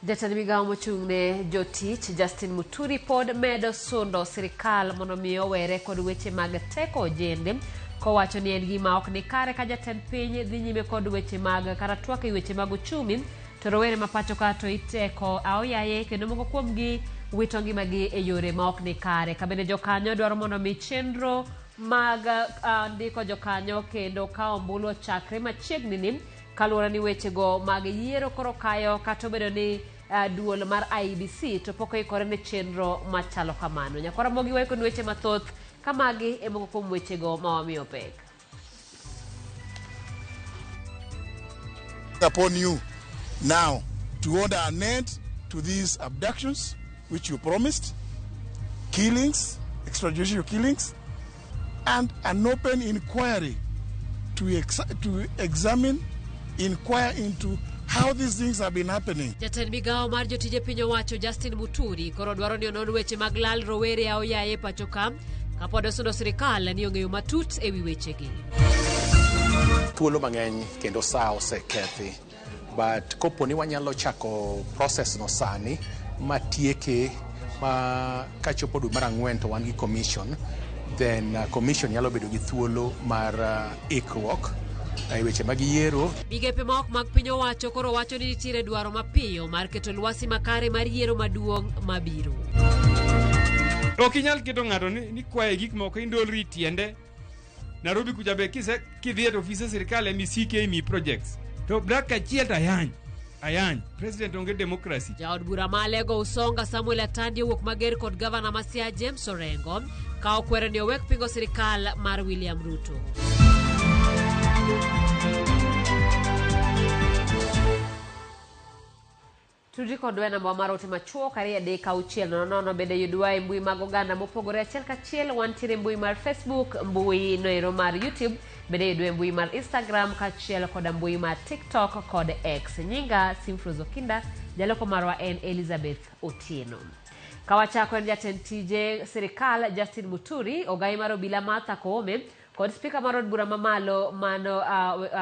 Jatend migawo mochung'ne jotich Justin Muturi pod medo sundo sirikal mondo mi owere kod weche mag teko ojende, kowacho ni en gima ok ni kare ka jatend piny dhi nyime kod weche mag kata twak e weche mag uchumi to rowere ma pacho ka to iteko aoyaye kendo moko kuomgi wito ngimagi e yore ma ok ni kare. Ka bende jokanyo dwaro mondo mi chenro mag ndiko jokanyo kendo ka ombulu chakre machiegni ni kaluwore ni wechego mag yiero koro kayo kata obedo ni duol mar IBC to pok oikore ne chenro machalo kamano. Nyakora Ramogi waiko ni weche mathoth kamagi e moko kuom wechego ma wamiyo pek. Upon you now to order an end to these abductions which you promised, killings, extrajudicial killings, and an open inquiry to inquire into how these things have been happening. Jatend migawo mar jotije piny owacho Justin Muturi koro dwaro ni onon weche mag lal rowere aoyaye pacho ka kapod osundo sirikal ni ong'eyo matut e wi wechegi. Thuolo mang'eny kendo saa osekethi, but kopo ni wanyalo chako process no sani matieke ma kachopo dwe mar ang'wen to wan gi commission, then commission nyalo bedo gi thuolo mar ikruok e weche mag yiero. Migepe ma ok mag piny owacho koro wacho ni nitiere dwaro mapiyo mar keto lwasi makare mar yiero maduong' mabiro. Ok inyal keto ng'ato ni kwaye gik moko indolri tiende. Nairobi kuja be kidhi e ofise sirikal misike mi projects. To dak achiel ayany. President onge democracy. Jaod bura malego Usonga Samuel Atandi owuok mager kod gavana ma Siaya James Orengo ka okwero ni owek pingo sirikal mar William Ruto. Tudri kod wena mwa marote machuo karia deka uchiel nono bende yudwa e mbui mag oganda mopogore achiel kachiel. Wantiere mbui mar Facebook, mbui noero mar YouTube, bende yudwa e mbui mar Instagram kachiel kod mbui mar TikTok kod X. Nyinga Simfrozo Kinda, jaloko marwa en Elizabeth Otieno. Kawachako en jatend tije sirikal Justin Muturi, ogai mar obila Martha Koome kod spika mar od bura mamalo mano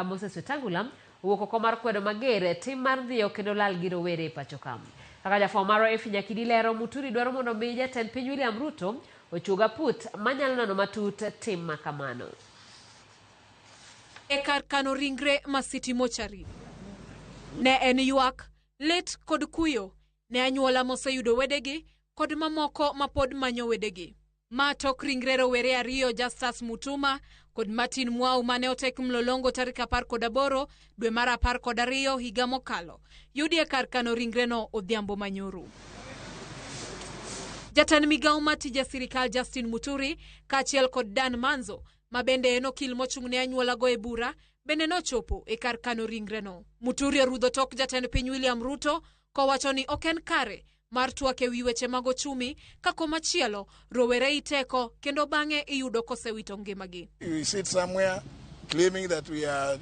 Moses Wetangula wuok oko mar kwedo mager tim mar dhiyo kendo lal gi rowere pacho ka. Kaka jafwambo marwa Efinya Kidilero, Muturi dwaro mondo mi jatend piny William Ruto ochuga put manyalo neno matut tim makamano. E kar kano ringre Masiti Mochari ne en ywak, lit kod kuyo ne anyuola moseyudo wedegi kod mamoko mapod manyo wedegi. Matok ringre rowere ariyo Justus Mutuma kod Martin Mwau mane otek mlolongo tarik 18 dwe mar 12 higa mokalo yudi e kar kano ringre no odhiambo manyoro. Jatend migawo matije sirikal Justin Muturi kaachiel kod Dan Manzo ma bende en okil mochung'ne anyuola go e bura bende nochopo e kar kano ringre no. Muturi orudho tok jatend piny William Ruto kowacho ni ok en kare mar twak e wi weche mag ochumi kako machielo rowere iteko kendo bang'e iyudo kosewito ngimagi. We sit somewhere claiming that we are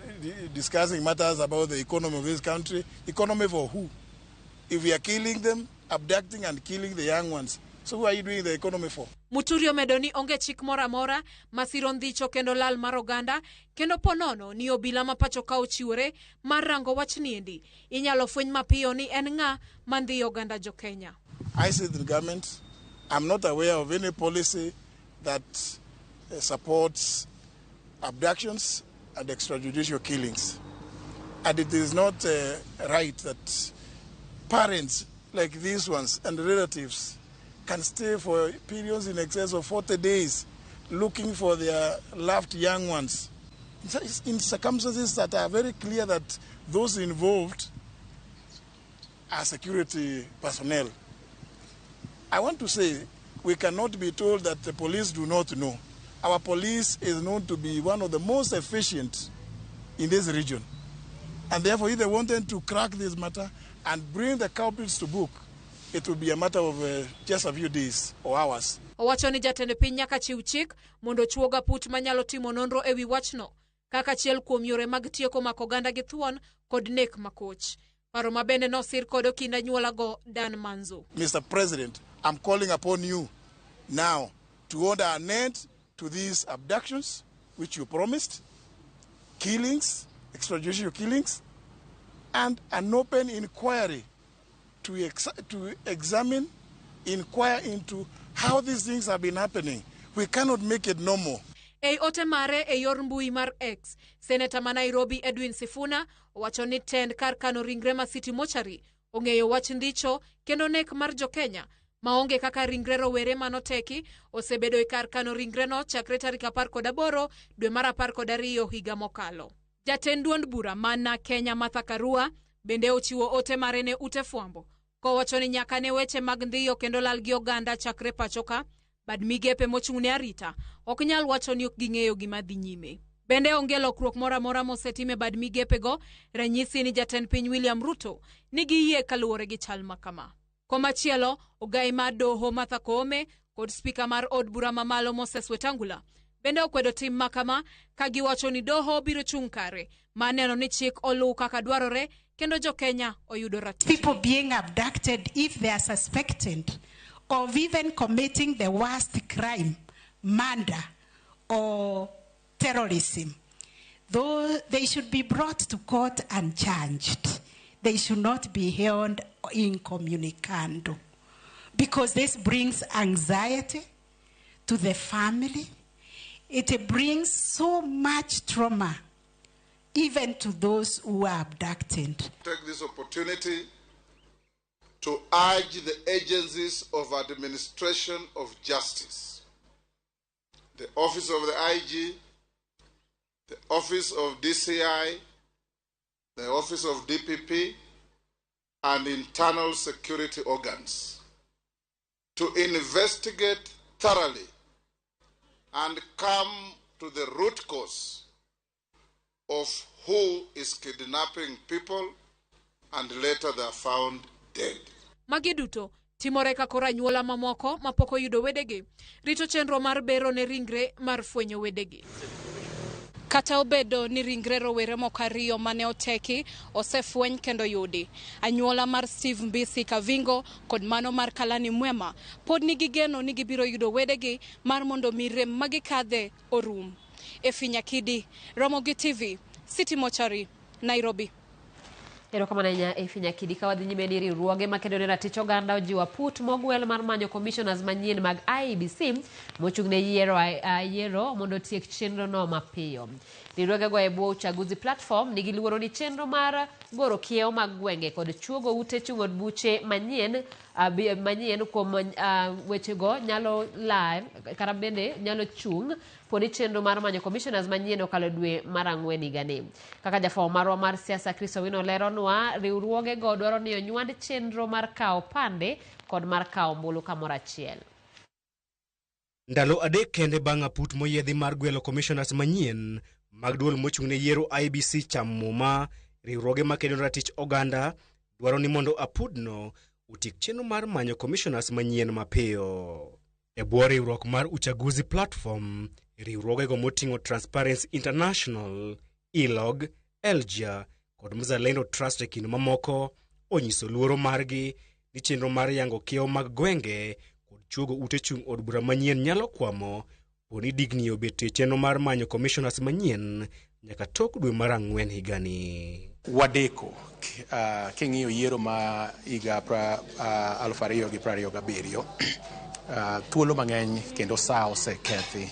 discussing matters about the economy of this country. Economy for who? If we are killing them, abducting and killing the young ones, so who are you doing the economy for? Muturi omedo ni onge chik mora mora masiro ndhicho kendo lal mar oganda kendo ponono ni obila ma pacho ka ochiwore mar rango wach niendi inyalo fweny mapiyo ni en ng'a mandhi oganda jo Kenya. I say the government, I'm not aware of any policy that supports abductions and extrajudicial killings. And it is not right that parents like these ones and relatives can stay for periods in excess of 40 days looking for their loved young ones in circumstances that are very clear that those involved our security personnel. I want to say we cannot be told that the police do not know. Our police is known to be one of the most efficient in this region. And therefore, if they wanted to crack this matter and bring the culprits to book, it will be a matter of just a few days or hours. Owacho ni jatend piny nyaka chiw chik mondo chuoga put manyalo timo nonro ewi wachno kaka achiel kuom yore mag tieko mako oganda gi thuon kod nek makoch. Paro mabende nosir kod okinda nyuolago Dan Manzo. Mr. President, I'm calling upon you now to order an end to these abductions which you promised, killings, extrajudicial killings, and an open inquiry to examine, inquire into how these things have been happening. We cannot make it normal. Ei ote mare e yor mbui mar X, Senator ma Nairobi Edwin Sifuna owacho ni tend kar kano ringre ma City Mochari ong'eyo wach ndicho kendo nek mar Jo-Kenya maonge kaka ringre rowere manoteki osebedo e kar kano ringre no chakre tarik 18 dwe mar 12 higa mokalo. Jatend duond bura mana Kenya Martha Karua bende ochiwo ote mare ne ute fwambo kowacho ni nyaka ne weche mag ndhiyo kendo lal gi oganda chakre pachoka bad migepe mochung'ne arita ok nyal wacho ni ok ging'eyo gima dhi nyime. Bende onge lokruok moro amora mosetime bad migepego, ranyisi ni jatend piny William Ruto nigi yie kaluwore gi chal makama. Komachielo, ogai mar doho Martha Koome kod spika mar od bura mamalo Moses Wetangula bende okwedo tim makama ka giwacho ni doho biro chung' kare maneno ni chik oluw kaka dwarore kendo Jo-Kenya oyudo ratiro. People being abducted if they are suspected of even committing the worst crime, murder or terrorism, though they should be brought to court and charged. They should not be held incommunicado, because this brings anxiety to the family. It brings so much trauma even to those who are abducted. Take this opportunity to urge the agencies of administration of justice, the Office of the IG, the Office of DCI, the Office of DPP, and internal security organs to investigate thoroughly and come to the root cause of who is kidnapping people and later they are found dead. Magi duto timore ka kora nyuola mamoko mapoko yudo wedegi rito chenro mar bero ne ringre mar fwenyo wedegi. Kata obedo ni ringre rowere moko ariyo mane oteki osefweny kendo yudi, anyuola mar Steve Mbisi Kavingo kod mano mar Kalani Mwema pod nigi geno ni gibiro yudo wedegi mar mondo mirem magikadhe orum. Efinyakidi, Ramogi TV, City Mochari, Nairobi. Erokamana Efinyakidi ka wadhi nyime ni riwruoge makedo ne ratich oganda ojiwo put mogwel mar manyo commissioners manyien mag IEBC mochung'ne yiero mondo tiek chenro no mapiyo. Riwruoge go e bwo uchaguzi platform nigi luoro ni chenro mar goro kiewo mag gwenge kod chuogo ute chung'od buche manyien kuom weche go nyalo live kata bende nyalo chung' poni chenro mar manyo commissioners manyien okalo dwe mar 4 higani. Kaka jafo marwa mar siasa Chris Owino leronwa, riwruoge go dwaro ni onywand chenro mar kawo pande kod mar kawo mbulu kamoro achiel. Ndalo adek kende bang' aput moyiedhi mar gwelo commissioners manyien mag duol mochung'ne yiero IEBC chamuma, riwruoge makedo ratich oganda dwaro ni mondo apudno utiek chenro mar manyo commissioners manyien mapiyo. E bwo riwruok mar uchaguzi platform, riwruoge go moting'o Transparency International, ILOG, Elgia kod Mzalendo Trust e kind mamoko onyiso luoro margi ni chenro mar yango kiewo mag gwenge kod chuogo ute chung' od bura manyien nyalo kwamo poni digni obete chenro mar manyo commissioners manyien nyaka tok dwe mar 4 higani. Wadeko king'iyo yiero ma higa 2027 thuolo mang'eny kendo saa osekethi,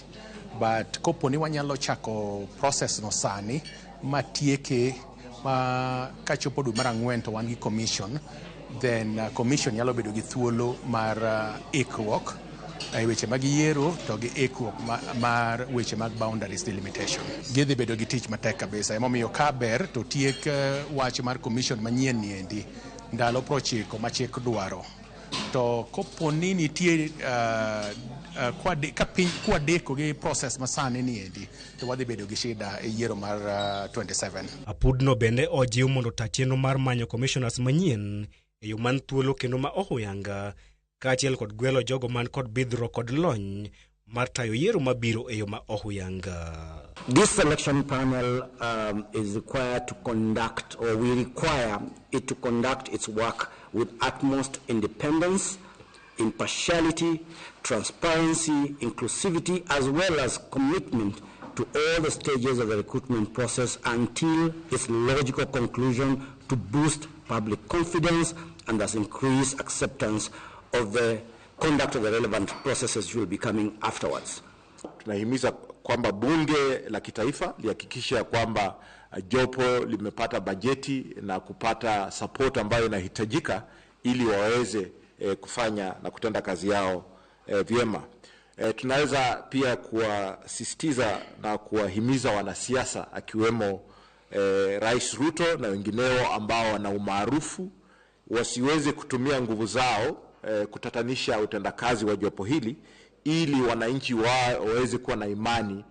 but koponi wanyalo chako process no sani matieke kachopo dwe mar 4 to wan gi commission, then commission nyalo bedo gi thuolo mar ikruok e weche mag yiero to gi ikruok mar weche mag boundaries delimitation. Gidhi bedo gi tich matek kabisa, emomiyo ka ber to tiek wach mar commission manyien niendi ndalo prochiko ma chik dwaro. To koponi nitie kwa deko gi process masani ni endi to wadhi bedo gi shida e yiero mar 27. Apudno bende ojiw mondo ta chenro mar manyo commissioners manyien e yo man thuolo kendo ma ohuyanga kaachiel kod gwelo jogo man kod bidhro kod lony mar tayo yiero mabiro e yo ma ohuyanga. This selection panel is required to conduct, or we require it to conduct its work with utmost independence, impartiality, transparency, inclusivity, as well as commitment to all the stages of the recruitment process until its logical conclusion to boost public confidence and thus increase acceptance of the conduct of the relevant processes will be coming afterwards. Tunahimiza kwamba bunge la kitaifa lihakikisha kwamba jopo limepata bajeti na kupata support ambayo inahitajika ili waweze kufanya na kutenda kazi yao vyema. Tunaweza pia kuwasisitiza na kuwahimiza wanasiasa akiwemo Rais Ruto na wengineo ambao wana umaarufu wasiweze kutumia nguvu zao kutatanisha utendakazi wa jopo hili ili wananchi waweze kuwa na imani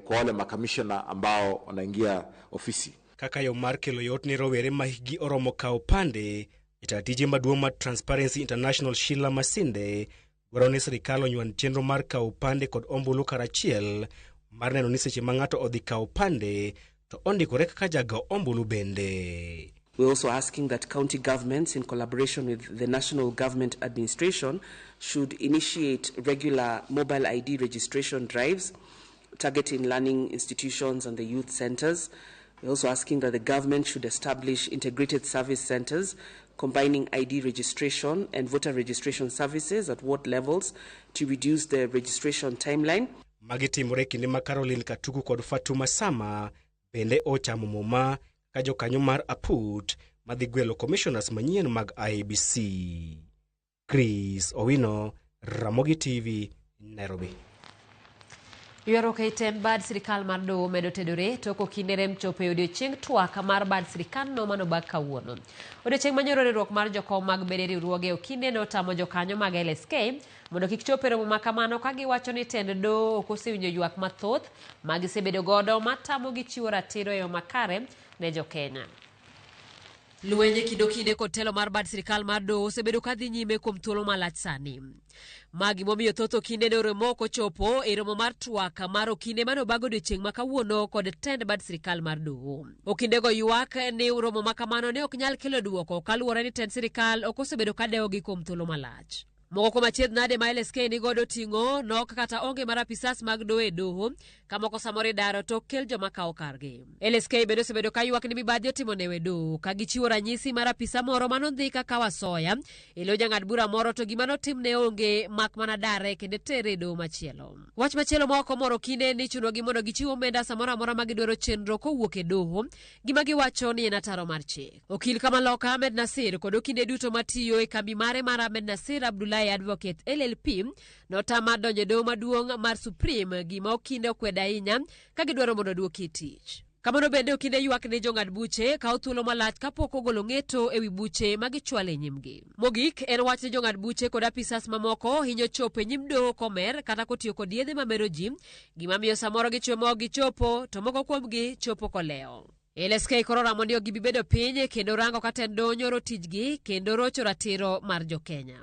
kwa wale makamishna ambao wanaingia ofisi. Kaka yo mar kelo yot ni rowere mahigi oromo kao pande itatije maduong' mar Transparency International Sheila Masinde dwaro ni sirikal onyuan chenro mar kao pande kod ombulu karachiel mar neno ni seche ma ng'ato odhi kao pande to ondikore kaka jago ombulu bende. We're also asking that county governments, in collaboration with the national government administration, should initiate regular mobile ID registration drives targeting learning institutions and the youth centers. We're also asking that the government should establish integrated service centers combining ID registration and voter registration services at ward levels to reduce the registration timeline. Magitimore kinde ma Caroline Katugu kod Fatuma Sama bende ochamo muma ka jokanyo mar Aput madhi gwelo commissioners manyien mag IEBC. Chris Owino, Ramogi TV, Nairobi. Ywaruok e tend bad sirikal mar doho medo tedore toko kinde rem chopo e odiechieng' twak mar bad sirikal no manobag kawuono. Odiechieng' manyoro riwruok mar jokom mag bede riwruoge okinde notamo jokanyo mag LSK mondo kik chop e romo ma kamano ka giwacho ni tend doho ok osewinjo ywak mathoth ma gisebedo godo matamo gi chiwo ratiro e yo makare ne jokenya. Lwenje kinde kod telo mar bad sirikal mar doho osebedo kadhi nyime kuom thuolo malach sani. Magi momiyo thoth okinde ne oromo ok ochopo e romo mar twak mar okinde manobago odiechieng' ma kawuono kod tend bad sirikal mar doho. Okindego ywak ni romo ma kamano ne ok nyal kelo duoko kaluwore ni tend sirikal ok osebedo ka dewogi kuom thuolo malach. Moko kuom achiedh nade ma LSK ni godo ting'o nok kata onge mar apisas mag doho e doho kamoko samore daro to kel joma kawo kargi. LSK bende osebedo ka ywak ni mibadhi otimo newe doho ka gichiwo ranyisi mar apisa moro manondhi kaka wasoya ilo jang'ad bura moro to gima notimne onge mak mana dare kendo tere doho machielo. Wach machielo moko moro kinde ni chunogi mondo gichiwo omenda samoro amora ma gidwaro chenro kowuok e doho gima giwacho ni en ataro mar chik. Okil Kamaloka Ahmed Nasir kod okinde duto matiyo e kambi mare mar Ahmed Nasir Abdullahi Advocate LLP notama donjo doho maduong' mar Supreme gima okinde okweda ahinya ka gidwaro mondo duoki tich. Kamano bende okinde ywak ni jong'ad buche kawo thuolo malach kapok ogolo ng'eto ewi buche ma gichwalo e nyimgi. Mogik en wach ni jong'ad buche kod apisas mamoko hinyo chopo e nyim doho komer kata kotiyo kod yedhe mamero ji gima miyo samoro gichwe ma ok gichopo to moko kuomgi chopo koleo. LSK koro ramo ni ok gibi bedo piny kendo rango ka tend doho nyoro tijgi kendo rocho ratiro mar jokenya.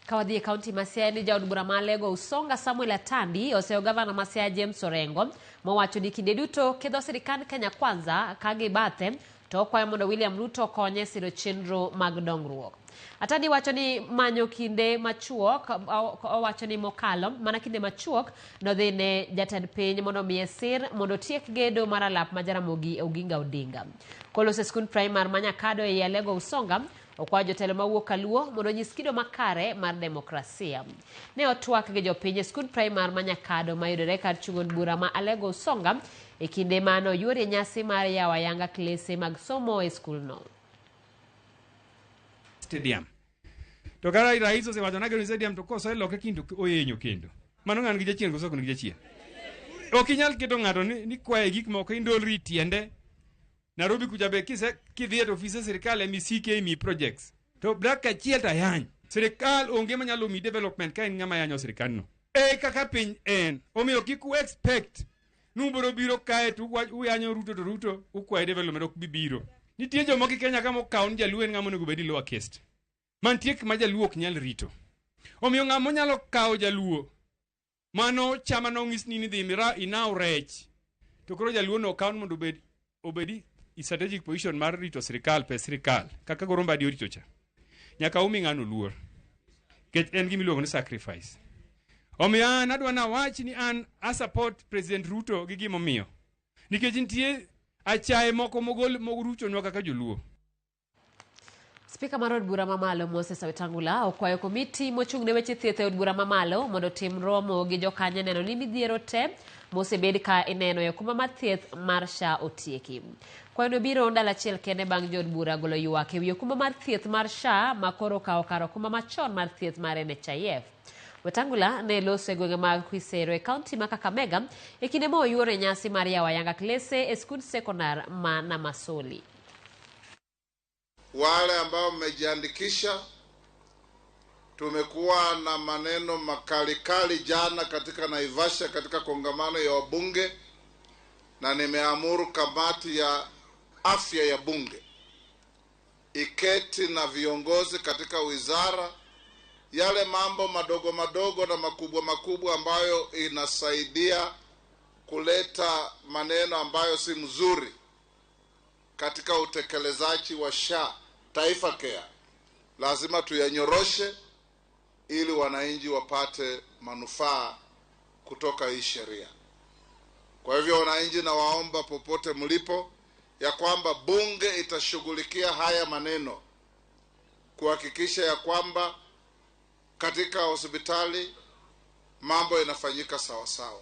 Kawadhi e kaunti ma Siaya ni jaod bura ma Lego Usonga Samuel Atandi oseo gavana ma Siaya James Orengo mowacho ni kinde duto kedho sirikal Kenya Kwanza ka gibathe to okwayo mondo William Ruto konye siro chenro mag dongruok. Atandi wacho ni manyo kinde machuok owacho ni mokalo mana kinde machuok nodhi ne jatend piny mondo miye sir mondo tiek gedo mar alap ma Jaramogi Oginga Odinga. Kolose skul primar Manyakado e Lego Usonga okwayo jotelo mawuok Kaluo mondo nyis kido makare mar demokrasia. Ne otwak gi jopiny skul primar Manyakado mayudore kar chung'od bura ma Alego Usonga e kinde mano yuore nyasi mar yawa yanga klese mag somo e skul no. Stadium. To kara rais osewacho nagero stadium to koso eloke kendo oyenyo kendo. Mano ng'an gi jachien koso kun gi jachien. Ok inyal keto ng'ato ni kwaye gik moko indolri tiende Nairobi kujabe kidhi e ofise sirkal misike mi projects to braka chiel ta yany sirkal onge manyalo mi development ka en ng'ama yanyo sirkal no kaka piny en omiyo kik u expect nubro biro kae to uyanyo Ruto to Ruto ukwaye development ok bibiro. Nitie jomoko Kenya kama okawn jaluo en ng'ama onego bedi lower caste mantie ma jaluo ok nyal rito, omiyo ng'ama nyalo kawo jaluo mano chama no ng'isni ni dhi mira inaw rech to koro jaluo no okawn mondo obedi strategic position mar rito sirkal pe sirkal kaka goro mbadi orito cha nyaka umi ng'ano luor kech en gimi luongo ni sacrifice. Omiyo an adwa na wach ni an a support President Ruto gi gimomiyo nikech nitie achaye moko mogol Ruto nwa kaka joluo. Spika mar od bura mamalo Moses Wetangula okwayo komiti mochung'ne weche thieth e od bura mamalo mondo tim romo gi jokanye neno ni midhiero te mosebed ka ineno e kuma mar thieth mar SHA otieki. Kwayo biro ndalo achiel kende bang' jod bura golo ywak e wi kuma mar thieth mar SHA makoro kawo karo kuma machon mar thieth mar NHIF. Wetangula ne loso e gwenge mag Kwisero e kaunti ma Kakamega e kinde ma oyuoro nyasi mar yawo ayanga klese e skul sekondar ma Namasoli. Wale ambao mmejiandikisha, tumekuwa na maneno makali jana katika Naivasha katika kongamano ya wabunge, na nimeamuru kamati ya afya ya bunge iketi na viongozi katika wizara, yale mambo madogo na makubwa ambayo inasaidia kuleta maneno ambayo si mzuri katika utekelezaji wa SHA Taifa Care, lazima tuyanyoroshe ili wananchi wapate manufaa kutoka hii sheria. Kwa hivyo wananchi, na waomba popote mlipo ya kwamba bunge itashughulikia haya maneno kuhakikisha ya kwamba katika hospitali mambo yanafanyika sawa sawa.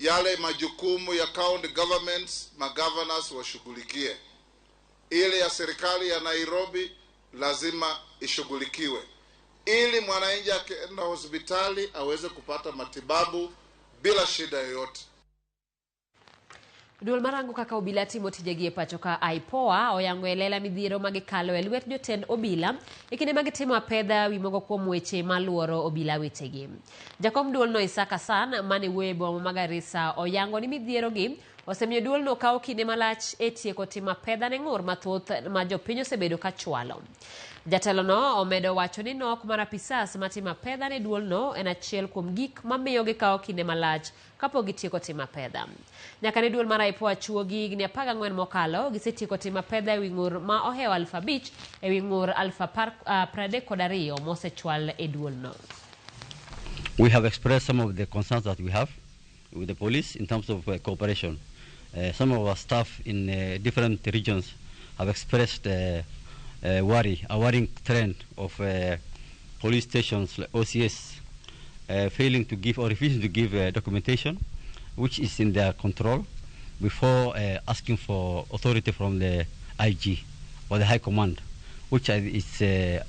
Yale majukumu ya county governments, governors washughulikie. Ile ya serikali ya Nairobi lazima ishughulikiwe, ili mwananchi akienda hospitali aweze kupata matibabu bila shida yoyote. Duol marango kaka obila timo tijegi pacho ka IPOA oyango elela midhiero magikalo e lwet jotend obila e kinde magitimo apedha wi mogo kuom weche maluoro obila wetegi. Jakom duol no Isaka San mane webo magarisa oyango ni midhiero gi osemiyo duol no kawo kinde malach e tieko timo apedha ne ng'ur mathoth ma jopiny osebedo ka chwalo. Jatelo no omedo wacho ni nok mar apisas matimo apedha ne duol no en achiel kuom gik mamiyo gikawo kinde malach kapok gitieko timo apedha. Nyaka ne duol mar IPOA chuo gi higni 14 mokalo gisetieko timo apedha e wi ng'ur ma ohewo 5,000 e wi ng'ur 32,000 mosechwal e duol no. We have expressed some of the concerns that we have with the police in terms of cooperation. Some of our staff in different regions have expressed a worrying trend of police stations like OCS failing to give or refusing to give documentation which is in their control before asking for authority from the IG or the High Command, which is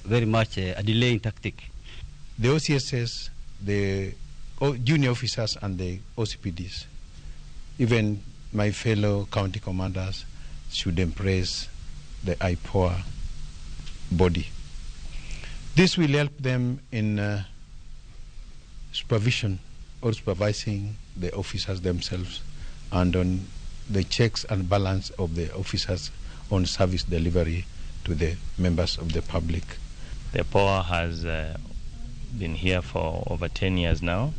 very much a delaying tactic. The OCSs, the junior officers and the OCPDs, even my fellow county commanders should embrace the IPOA body. This will help them in supervision or supervising the officers themselves and on the checks and balance of the officers on service delivery to the members of the public. The IPOA has been here for over 10 years now,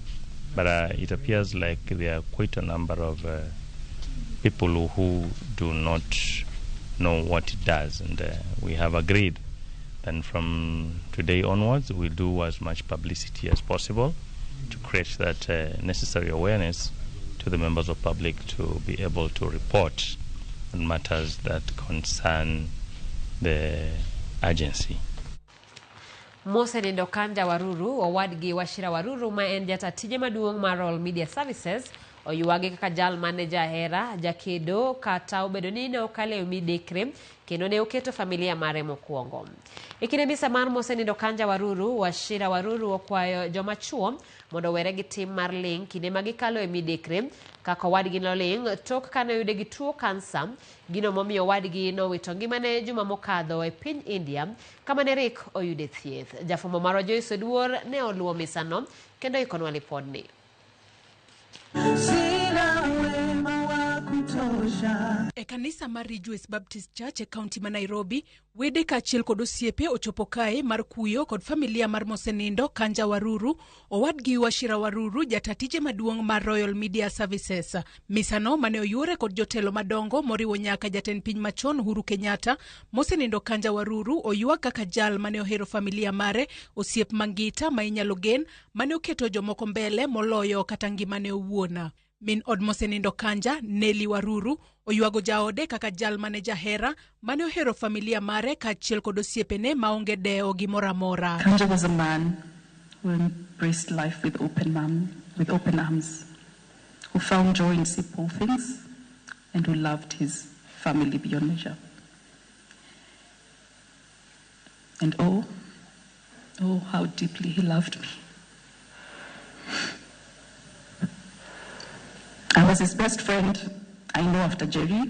but it appears like there are quite a number of people who do not know what it does, and we have agreed that from today onwards we'll do as much publicity as possible to create that necessary awareness to the members of public to be able to report on matters that concern the agency. Mose nindo Kanja Waruru owadgi Washira Waruru ma en jatatije maduong' mar All Media Services oyuage kaka jal manager hera jakedo kata obedo ni ne okale midekre kendo ne oketo familia mare mokwongo. Ikine misa mar mosenindo Kanja Waruru, Wachira Waruru okwayo joma chuo mondo were gi tim mar ling kinde magikalo e midekre kaka wadgi no ling tok kane oyude gi tuo kansa, gino momiyo wadgi no wito ngimane juma mokadho e piny India kama ne Rick oyude thieth. Jafwambo mar Joyce Oduor ne oluwo misano kendo ikonwa lipodni. E kanisa mar Ridgeways Baptist Church e kaunti ma Nairobi, wede kaachiel kod osiepe ochopo kae mar kuyo kod familia mar mosenindo Kanja Waruru, owadgi Wachira Waruru, jatatije maduong' mar Royal Media Services. Misano mane oyuore kod jotelo madongo moriwo nyaka jatend piny machon Uhuru Kenyatta. Mosenindo Kanja Waruru oyuak kaka jal mane ohero familia mare, osiep mangita ma inyalo gen, mane oketo jomoko mbele moloyo kata ngimane owuon. Min od mosenindo Kanja, Nelly Waruru, oyuago jaode kaka jal mane jahera, mane ohero familia mare kaachiel kod osiepene maonge deo gimoramora. Kanja was a man who embraced life with open arms, who found joy in simple things, and who loved his family beyond measure. And oh, how deeply he loved me. I was his best friend, I know, after Jerry,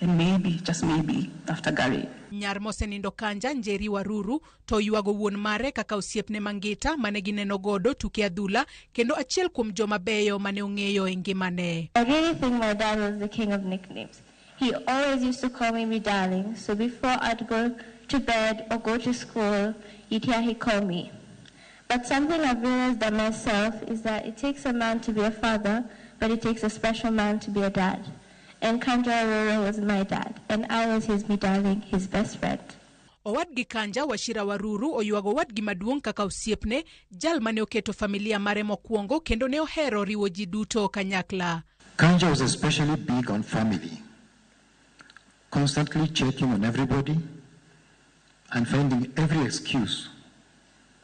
and maybe, just maybe, after Gary. Nyar mosenindo Kanja, Njeri Waruru, to yuago wuon mare kaka osiepne mangita mane gineno godo tuke adhula, kendo achiel kuom joma beyo mane ong'eyo e ngimane. I really think my dad was the king of nicknames. He always used to call me darling, so before I'd go to bed or go to school, you'd hear he call me. But something I've realized about myself is that it takes a man to be a father, but it takes a special man to be a dad. And Kanja Waruru was my dad, and I was his me darling, his best friend. Owadgi Kanja, Wachira Waruru, oyuago wadgi maduong' kaka osiepne, jal mane oketo familia mare mokwongo kendo ne ohero riwo ji duto kanyakla. Kanja was especially big on family, constantly checking on everybody and finding every excuse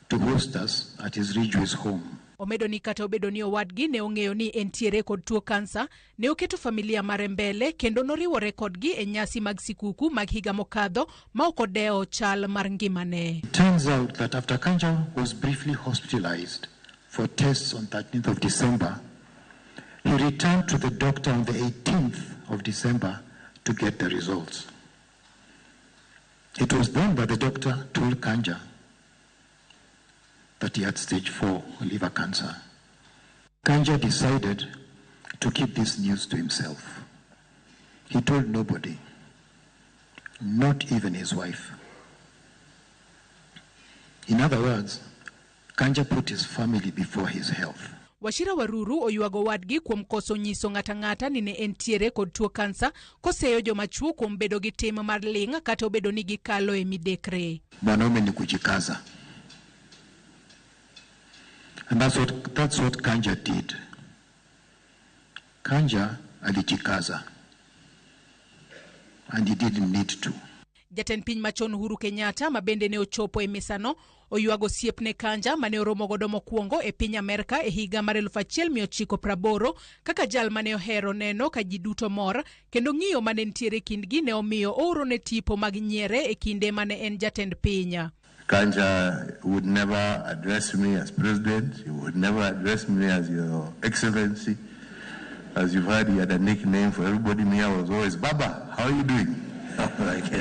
to host us at his Ridgeways home. Omedo ni kata obedo ni owadgi ne ong'eyo ni entiere kod tuo kansa, ne oketo familia mare mbele kendo noriwore kodgi e nyasi mag sikuku mag higa mokadho ma ok odeo chal mar ngimane. It turns out that after Kanja was briefly hospitalized for tests on 13th of December, he returned to the doctor on the 18th of December to get the results. It was then that the doctor told Kanja that he had stage 4 liver cancer. Kanja decided to keep this news to himself. He told nobody, not even his wife. In other words, Kanja put his family before his health. Wachira Waruru oyuago wadgi kuom koso nyiso ng'ata ni ne entiere kod tuo kansa, koseyo joma chuo kuom bedo gi tim mar ling kata obedo ni gikalo e midekre. Mwanaume ni kujikaza. And that's what Kanja did. Kanja alijikaza. And he didn't need to. Jatend piny machon Uhuru Kenyatta mabende ne ochopo e misano, oyuago siepne Kanja mane oromo godo mokwongo e piny Amerika e higa mar 1980 kaka jal mane ohero neno ka ji duto mor, kendo ng'iyo mane ntiere kindgi ne omiyo ooro ne tipo mag nyiere e kinde mane en jatend piny. Kanja would never address me as president. He would never address me as your excellency. As you've heard, he had a nickname for everybody. Me, I was always, Baba, how are you doing? Like,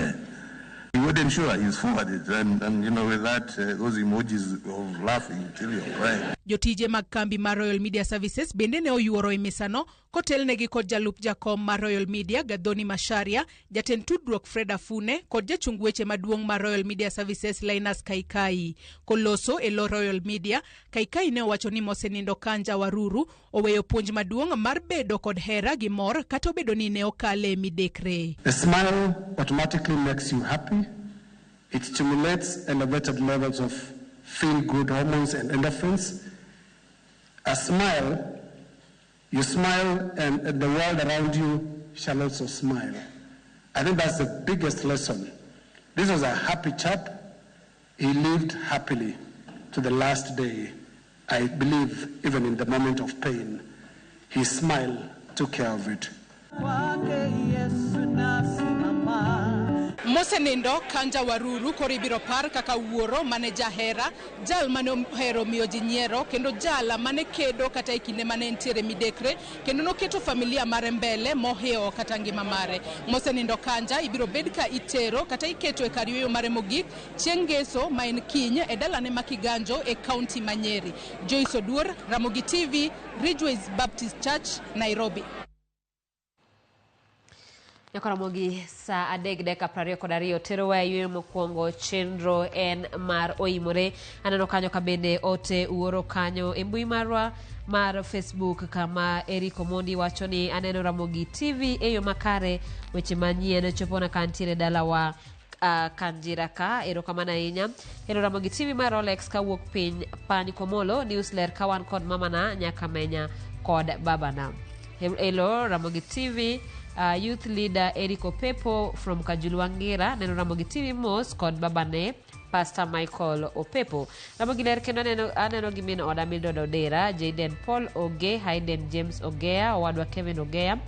he wouldn't show his forward. And you know, with that, those emojis of laughing till you're crying. Jotije mag kambi mar Royal Media Services bende ne oyuoro e misano, kotelnegi kod jalup jakom mar Royal Media Gadhoni Masharia, jatend tudruok Fred Afune, kod jachung weche maduong' mar Royal Media Services Linus Kaikai. Koloso e lo Royal Media, Kaikai ne owacho ni mosenindo Kanja Waruru oweyo puonj maduong' mar bedo kod hera gi mor kata obedo ni ne okale midekre. A smile automatically makes you happy. It stimulates elevated levels of feel-good hormones and endorphins. A smile, you smile and the world around you shall also smile. I think that's the biggest lesson. This was a happy chap. He lived happily to the last day. I believe even in the moment of pain, his smile took care of it. Mosenindo Kanja Waruru koribiro par kaka wuoro mane jahera, jal mane hero miyo ji nyiero, kendo jala mane kedo kata ikinde mane ntiere midekre, kendo noketo familia mare mbele moheo kata ngima mare. Mosenindo Kanja ibiro bed ka itero kata iketo e kar yweyo mare mogik chieng' ngeso ma en kiny e dalane ma Kiganjo e kaunti ma Nyeri. Joyce Oduor, Ramogi TV, Ridgeways Baptist Church, Nairobi. Ramogi sa adek deka prario kodario tero wa ywe mokwongo chenro en mar oimore aneno kanyo kabende ote uoro kanyo e mbui marwa mar Facebook kama Eric Omondi wacho ni aneno Ramogi TV eyo makare weche manyien chopona kantiere dalawa Kanjiraka erokamana inya ero Ramogi TV mar Rolex kawuok piny Pani Komolo newsletter kawan kod mamana nyakamenya kod babana. Hello Ramogi TV youth leader Eric Opepo from Kajulwangira neno Ramogi TV Mos kod babane Pastor Michael Opepo. Ramogi ler kendo aneno gimin oda Mildred Odera, Jaden Paul Oge, Hayden James Ogea, Wadwa Kevin Ogea,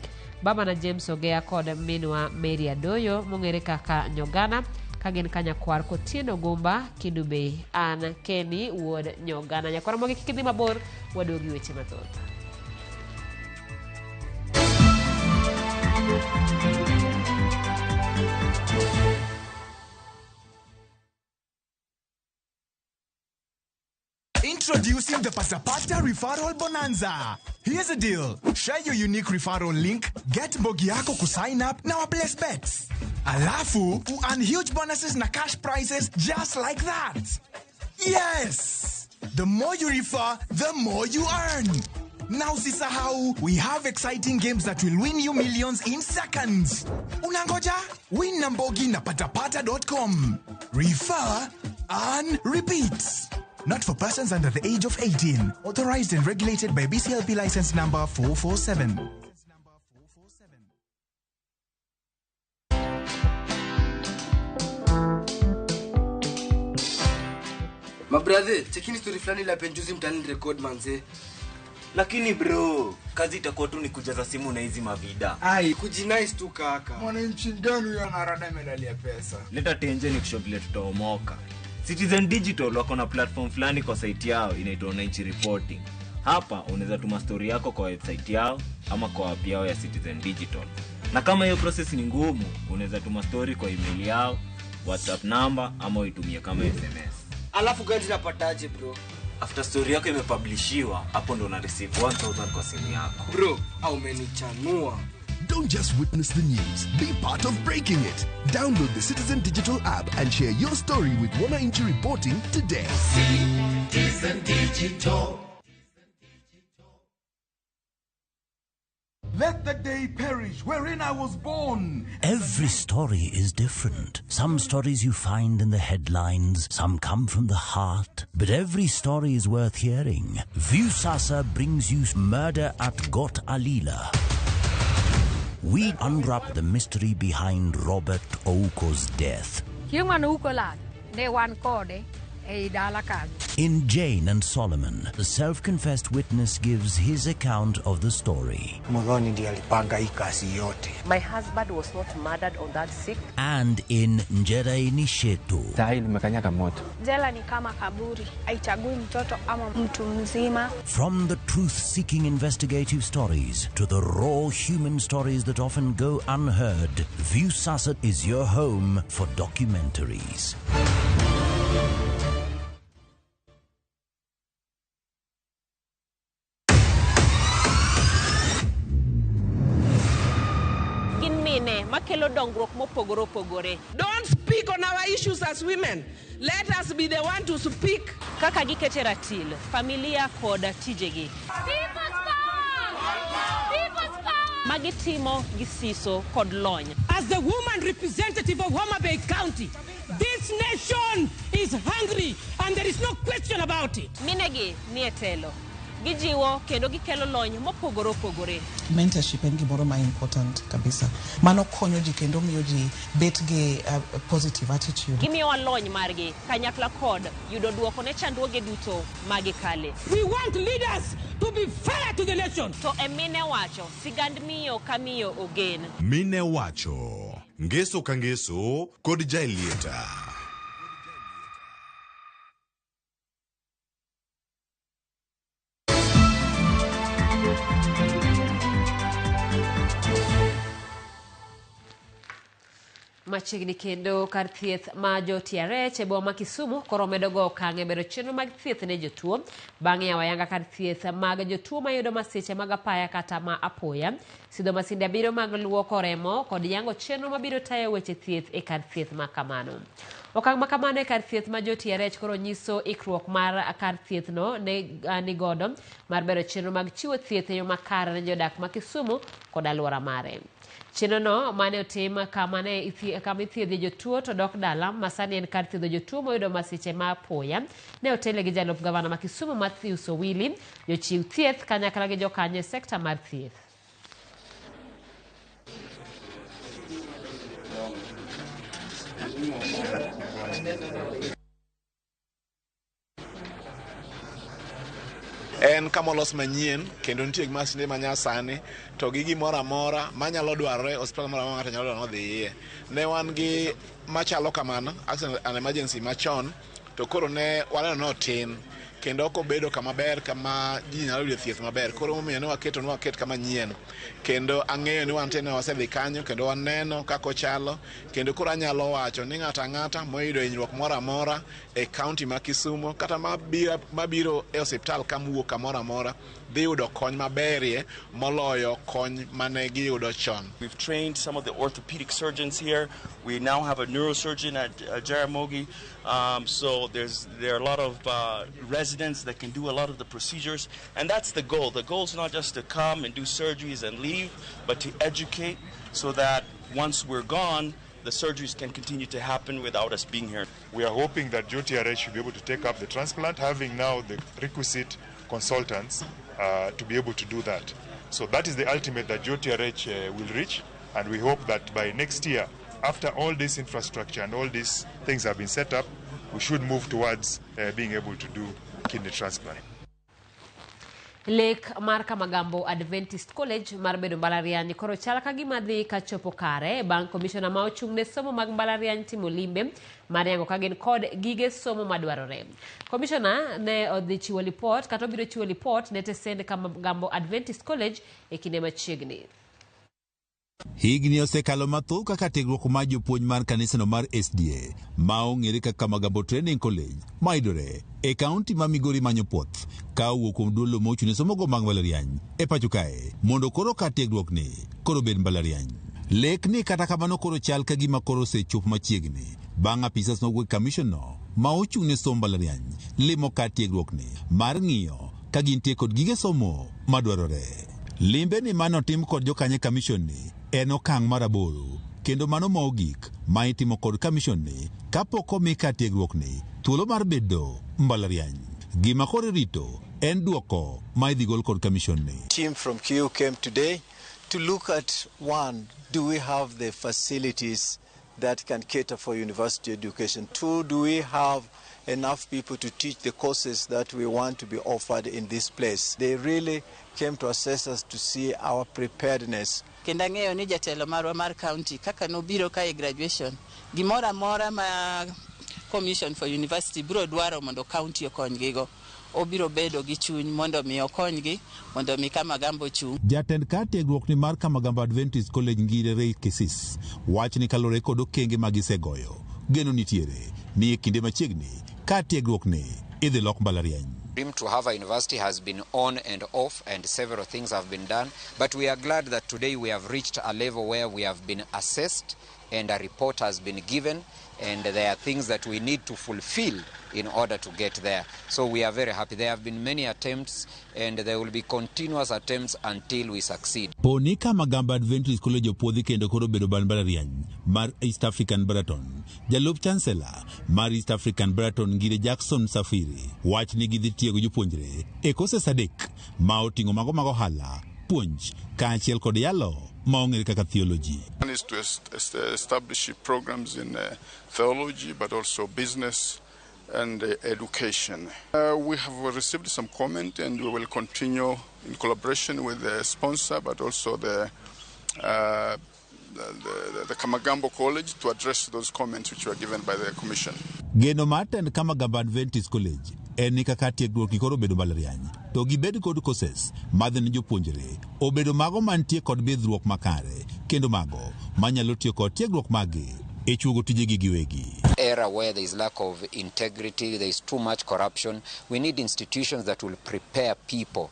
babana James Ogea kod minwa Mary Adoyo mongere kaka Nyogana kagen kanya kwar Kotieno Gumba Kidube an Kenny Wood Nyogana. Nyakwara Ramogi kikidhi mabor wadogi weche mathoth. Introducing the Pasapata Referral Bonanza. Here's the deal. Share your unique referral link, get Mbogi yako ku sign up na place bets. Alafu, earn huge bonuses na cash prizes just like that. Yes! The more you refer, the more you earn. Now sisahau, we have exciting games that will win you millions in seconds. Unangoja? Win na Mbogi na patapata.com. Refer, earn, repeat. Not for persons under the age of 18. Authorized and regulated by BCLP license number 447. My brother, chekini story flani la penjuzi mtani record manze. Lakini bro, kazi itakuwa tu ni kujaza simu na hizi mavida. Ai, kujinice tu kaka. Mwananchi gani huyo anarada medali ya pesa? Leta tenje ni kushovile tutaomoka. Citizen Digital wako na platform fulani kwa site yao inaitwa Wananchi Reporting. Hapa unaweza tuma story yako kwa website yao ama kwa app yao ya Citizen Digital. Na kama hiyo process ni ngumu, unaweza tuma story kwa email yao, WhatsApp number ama uitumie kama SMS. Alafu gani napataje bro? After story yako imepublishiwa, hapo ndo una receive 1000 kwa simu yako. Bro, au umenichanua. Don't just witness the news, be part of breaking it. Download the Citizen Digital app and share your story with Wananchi Reporting today. Citizen Digital. Let the day perish wherein I was born. Every story is different. Some stories you find in the headlines, some come from the heart, but every story is worth hearing. Viusasa brings you Murder at Got Alila. We unwrap the mystery behind Robert Ouko's death. In Jane and Solomon, the self-confessed witness gives his account of the story. My husband was not murdered on that sick. And in Njere Nishetu, Jela ni kama kaburi, haichagui mtoto ama mtu mzima. From the truth-seeking investigative stories to the raw human stories that often go unheard, Viusasa is your home for documentaries. Don't speak on our issues as women. Let us be the one to speak. Kaka giketera til, familia koda tijegi. Magitimo gisiso kod lony. As the woman representative of Homa Bay County, this nation is hungry and there is no question about it. Minegi nietelo. Gijiwo kendo gikelo lony mopogore opogore. Mentorship en gimoro ma important kabisa. Mano konyo ji kendo miyo ji bet gi positive attitude. Gimiyo lony margi kanyakla kod yudo duoko ne chandruoge duto magikale. We want leaders to be fair to the nation. To emine wacho sigand miyo kamiyo ogen. Mine wacho ngeso ka ngeso kod jailieta. Machiegni kendo kar thieth ma jo TRH e boma Kisumu koro medo go okang' e bedo chenro mag thieth ne jotuo bang'e awayanga kar thieth mag jotuo mayudo masiche mag apaya kata ma apoya sidho masinde abiro mag luoko remo kod yango chenro mabiro tayo weche thieth e kar thieth ma kamano. Okang' ma kamano e kar thieth ma jo TRH koro nyiso ikruok mar kar thieth no ni godo mar bedo chenro mag chiwo thieth e yo makare ne jodak ma Kisumu kod alwora mare. Chenro no mane otim kama ithiedhe jotuo to dok dala masani en kar thiedho jotuo moyudo masiche ma apoya ne otele gi jalup gavana ma Kisumu Matthews Owili jochiw thieth kanyakla gi jokanye sekta mar thieth. En kamolos manyien kendo nitie masinde manyasani to gi gimoro amora manyalo dwarore hospital moro amora ng'ato nyalo dwaro dhi iye. Ne wan gi machalo kamano accident and emergency machon to koro ne waneno no tin kendo ok obedo kama ber kama ji nyalo yudo thieth maber koro omiyo ne waket kama nyien kendo ang'eyo ni wan tene wasedhi kanyo kendo waneno kako chalo kendo koro anyalo wacho ni ng'ata moyudo hinyruok moro amora e kaunti ma Kisumu kata mabiro e hospital kamuok kamoro amora dhi yudo kony maberie moloyo kony mane giyudo chon. We've trained some of the orthopedic surgeons here. We now have a neurosurgeon at Ramogi. So there are a lot of residents that can do a lot of the procedures, and that's the goal. The goal is not just to come and do surgeries and leave, but to educate so that once we're gone, the surgeries can continue to happen without us being here. We are hoping that JTRH should be able to take up the transplant, having now the requisite consultants to be able to do that. So that is the ultimate that JTRH will reach, and we hope that by next year, after all this infrastructure and all these things have been set up, we should move towards being able to do kidney transplant. Lake mar Kamagambo Adventist College mar bedo mbalariany koro chala ka gima dhi ka chopo kare bang' komishona ma ochung' ne somo mag mbalariany timo limbe mar yango ka gin kod gige somo madwarore. Komishona ne odhi chiwo lipot kata obiro chiwo lipot ne tesend Kamagambo Adventist College e kinde machiegni. Higni osekalo mathoth kaka tiegruok mar jopuonj mar kanisano mar SDA ma ong'ere kaka Kamagambo Training College maidore e kaunti ma Migori manyo puoth ka owuok kuom duolo mochune somogo mag mbalariany e pacho kae mondo koro ka tiegruok ni koro bed mbalariany. Lek ni kata kamano koro chal ka gima koro osechop machiegni bang' apisas nowuok commission no ma ochung' ne somo mbalariany limo ka tiegruok ni mar ng'iyo ka gintie kod gige somo madwarore. Limbe ni manotim kod jokanye commission ni en okang' maraboro kendo mano mogik ma itimo kod commission ni kapok omi ka tiegruok ni thuolo mar bedo mbalariany. Gima koro rito en duoko ma idhi gol kod commission ni. Team from KU came today to look at, one, do we have the facilities that can cater for university education? Two, do we have enough people to teach the courses that we want to be offered in this place? They really came to assess us to see our preparedness. Kendo ang'eyo ni jatelo marwa mar county kaka nobiro ka e graduation gimoro amora ma Commission for University biro dwaro mondo county okonygigo obiro bedo gi chuny mondo mi okonygi mondo mi Kamagambo chung. Jatend ka tiegruok ni mar Kamagambo Adventist College ngire Kesis wach ni kalore kod okenge magisegoyo geno nitiere ni e kinde machiegni ka tiegruok ni idhi lok mbalariany. Dream to have a university has been on and off, and several things have been done, but we are glad that today we have reached a level where we have been assessed and a report has been given, and there are things that we need to fulfill in order to get there. So we are very happy. There have been many attempts, and there will be continuous attempts until we succeed. Poni Kamagambo Adventist College opuodhi kendo koro bedo mbalariany mar East African Breton. Jalup Chancellor mar East African Breton ngire Jackson Safiri wach ni gidhi tiego jopuonjre e kose sadek ma oting'o mago mag ohala puonj kaachiel kod yalo ma ong'ere kaka theology. One is to establish programs in theology but also business and education. We have received some comment, and we will continue in collaboration with the sponsor but also the the Kamagambo College to address those comments which were given by the Commission. Geno Martin Kamagambo Adventist College en kaka tiegruok koro bedo mbalariany to gibed kod courses madhen jopuonjre obedo mago mantie kod bidhruok makare kendo mago manyalo tiyo kod tiegruok magi e chugo tijegi giwegi. Era where there is lack of integrity, there is too much corruption. We need institutions that will prepare people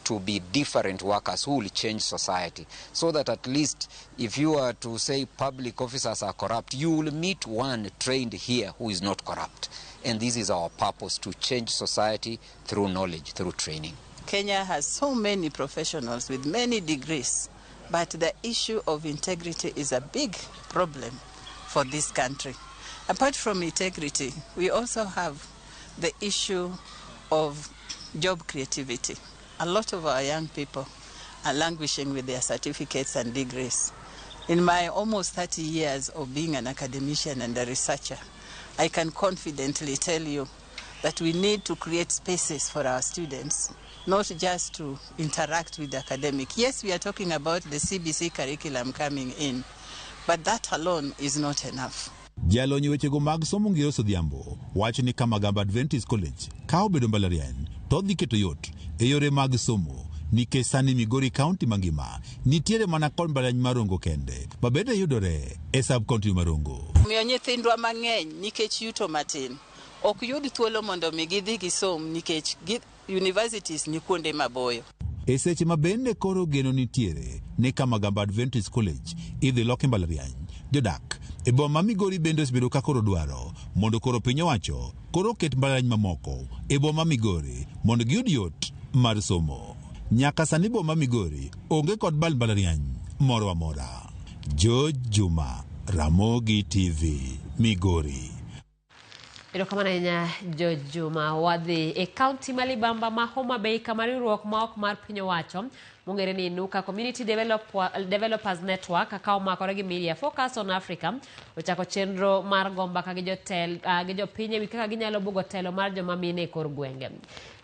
to be different workers who will change society, so that at least if you are to say public officers are corrupt, you will meet one trained here who is not corrupt. And this is our purpose, to change society through knowledge, through training. Kenya has so many professionals with many degrees, but the issue of integrity is a big problem for this country. Apart from integrity, we also have the issue of job creativity. A lot of our young people are languishing with their certificates and degrees. In my almost 30 years of being an academician and a researcher, I can confidently tell you that we need to create spaces for our students, not just to interact with the academic. Yes, we are talking about the CBC curriculum coming in, but that alone is not enough. Jalonyi wechego mag somo ngiro sodhiambo wacho ni Kamagambo Adventist College ka obedo mbalariany to dhi keto yot e yore mag somo nikech sani Migori County mangima nitiere mana kod mbalariany marongo kende babede yudore e sub-county marongo. Miyo nyithindwa mang'eny nikech yuto matin ok yud thuolo mondo mi gidhi gisom nikech universities ni kuonde maboyo. E seche ma bende koro geno nitiere ne Kamagambo Adventist College idhi loki mbalariany, jodak e boma Migori bende osebedo ka koro dwaro mondo koro piny owacho koro ket mbalariany mamoko e boma Migori mondo giyud yot mar somo. Nyaka sani boma Migori onge kod mbalariany moro amora. George Juma, Ramogi TV, Migori. Erokamano ahinya George Juma. Wadhi e kaunti ma Libamba ma Homa Bay kama riwruok ma ok mar piny owacho mong'ere ni Nuka Community Developers Network ka omakore gi Media Focus on Africa ochako chenro mar gomba ka gi jopiny ewi kaka ginyalo bugo telo mar joma mine e kor gwenge.